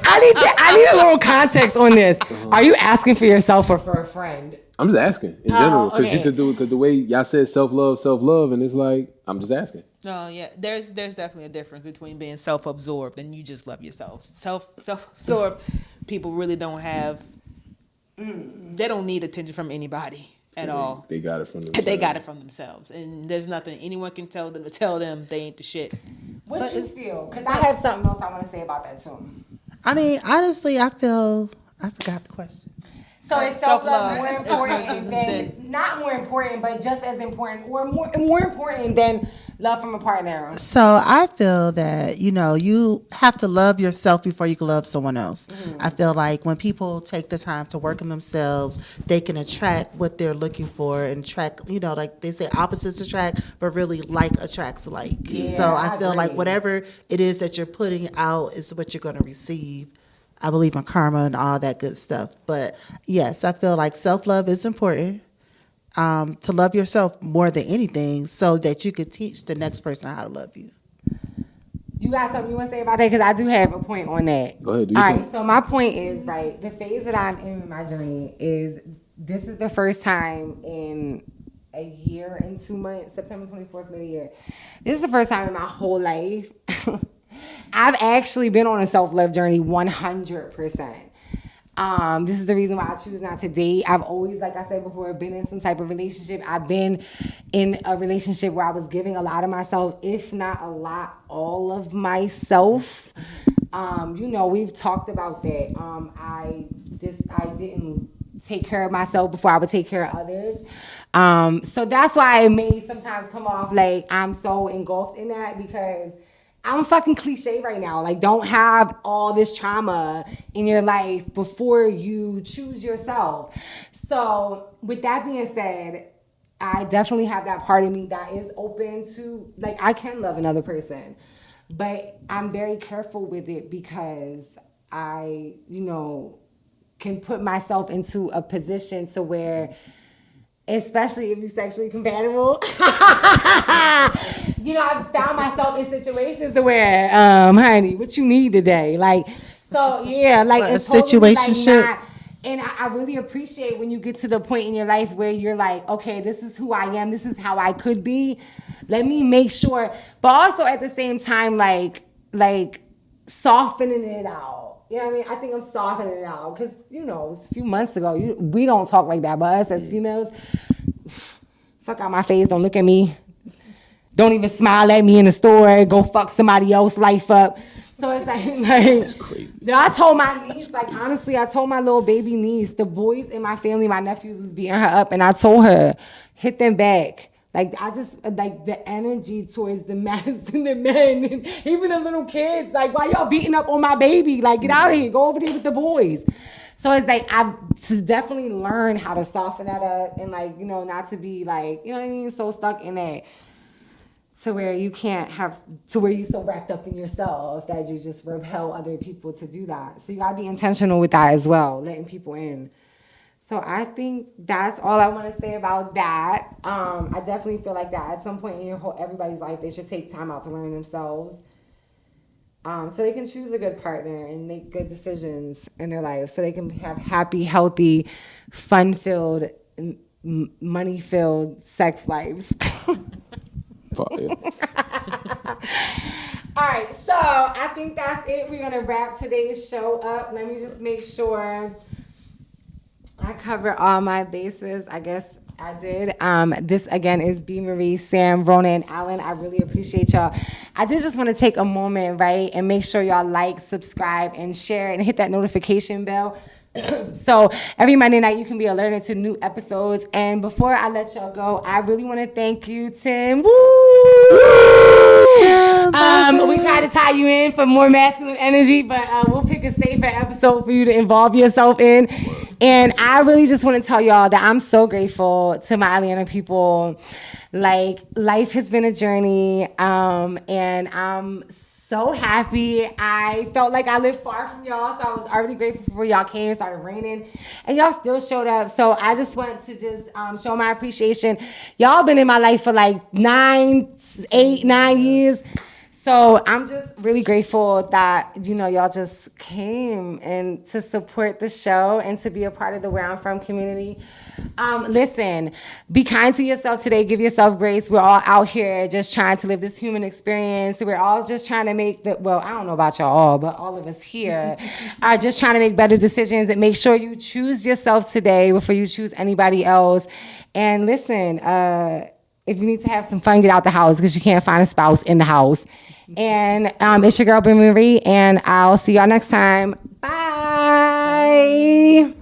S1: I need a little context on this. Are you asking for yourself or for a friend?
S4: I'm just asking in general, because
S1: okay.
S4: you could do it, because the way y'all said self-love, and it's like, I'm just asking.
S2: No, yeah, there's definitely a difference between being self-absorbed and you just love yourself. Self-absorbed people really don't have. They don't need attention from anybody at all.
S4: They got it from themselves.
S2: They got it from themselves, and there's nothing anyone can tell them to tell them they ain't the shit.
S1: What you feel? Because I have something else I want to say about that too.
S3: I mean, honestly, I forgot the question.
S1: So is self-love more important than, not more important, but just as important, or more important than love from a partner?
S3: So I feel that, you have to love yourself before you can love someone else. I feel like when people take the time to work on themselves, they can attract what they're looking for and attract, like they say opposites attract, but really like attracts like.
S1: Yeah,
S3: so I feel like
S1: agree.
S3: whatever it is that you're putting out is what you're going to receive. I believe in karma and all that good stuff. But yes, I feel like self-love is important. To love yourself more than anything so that you could teach the next person how to love you.
S1: You got something you want to say about that? Because I do have a point on that.
S4: Go ahead.
S1: All right, so my point is, right, the phase that I'm in my journey is this is the first time in a year and 2 months, September 24th, mid-year. This is the first time in my whole life I've actually been on a self-love journey 100%. This is the reason why I choose not to date. I've always, like I said before, been in some type of relationship. I've been in a relationship where I was giving a lot of myself, if not a lot, all of myself. We've talked about that. I didn't take care of myself before I would take care of others. So that's why it may sometimes come off like I'm so engulfed in that, because I'm fucking cliche right now. Like, don't have all this trauma in your life before you choose yourself. So with that being said, I definitely have that part of me that is open to, like, I can love another person, but I'm very careful with it because I, can put myself into a position to where, especially if you're sexually compatible, I've found myself in situations where, honey, what you need today? Like, so yeah, like
S3: a
S1: it's totally
S3: situationship.
S1: like not. And I really appreciate when you get to the point in your life where you're like, okay, this is who I am. This is how I could be. Let me make sure, but also at the same time, like softening it out. You know what I mean? I think I'm softening it out because, a few months ago, we don't talk like that, but us as females, fuck out my face, don't look at me. Don't even smile at me in the store. Go fuck somebody else's life up. So it's like
S4: That's crazy.
S1: I told my niece, honestly, I told my little baby niece, the boys in my family, my nephews was beating her up, and I told her, hit them back. Like, I just, like, the energy towards the men and even the little kids. Like, why y'all beating up on my baby? Like, get out of here. Go over there with the boys. So it's like, I've just definitely learned how to soften that up and, like, not to be, like, so stuck in that. To where you can't to where you're so wrapped up in yourself that you just repel other people to do that. So you gotta be intentional with that as well, letting people in. So I think that's all I want to say about that. I definitely feel like that at some point in everybody's life, they should take time out to learn themselves, so they can choose a good partner and make good decisions in their life, so they can have happy, healthy, fun-filled, money-filled sex lives.
S4: Yeah.
S1: All right, so I think that's it. We're gonna wrap today's show up. Let me just make sure I cover all my bases. I guess I did. This again is B.MARIE, Sam, Rona, and Alan. I really appreciate y'all. I do just want to take a moment, right, and make sure y'all like, subscribe, and share, and hit that notification bell. So every Monday night you can be alerted to new episodes. And before I let y'all go, I really want to thank you, Tim. Woo! We try to tie you in for more masculine energy, but we'll pick a safer episode for you to involve yourself in. And I really just want to tell y'all that I'm so grateful to my Atlanta people. Like, life has been a journey, and I'm so happy. I felt like I lived far from y'all, so I was already grateful for y'all came. It started raining, and y'all still showed up. So I just want to just show my appreciation. Y'all been in my life for like 9 years. So I'm just really grateful that, y'all just came and to support the show and to be a part of the Where I'm From community. Listen, be kind to yourself today. Give yourself grace. We're all out here just trying to live this human experience. We're all just trying to make I don't know about y'all all, but all of us here are just trying to make better decisions, and make sure you choose yourself today before you choose anybody else. And listen, if you need to have some fun, get out the house because you can't find a spouse in the house. And it's your girl, B.MARIE, and I'll see y'all next time. Bye.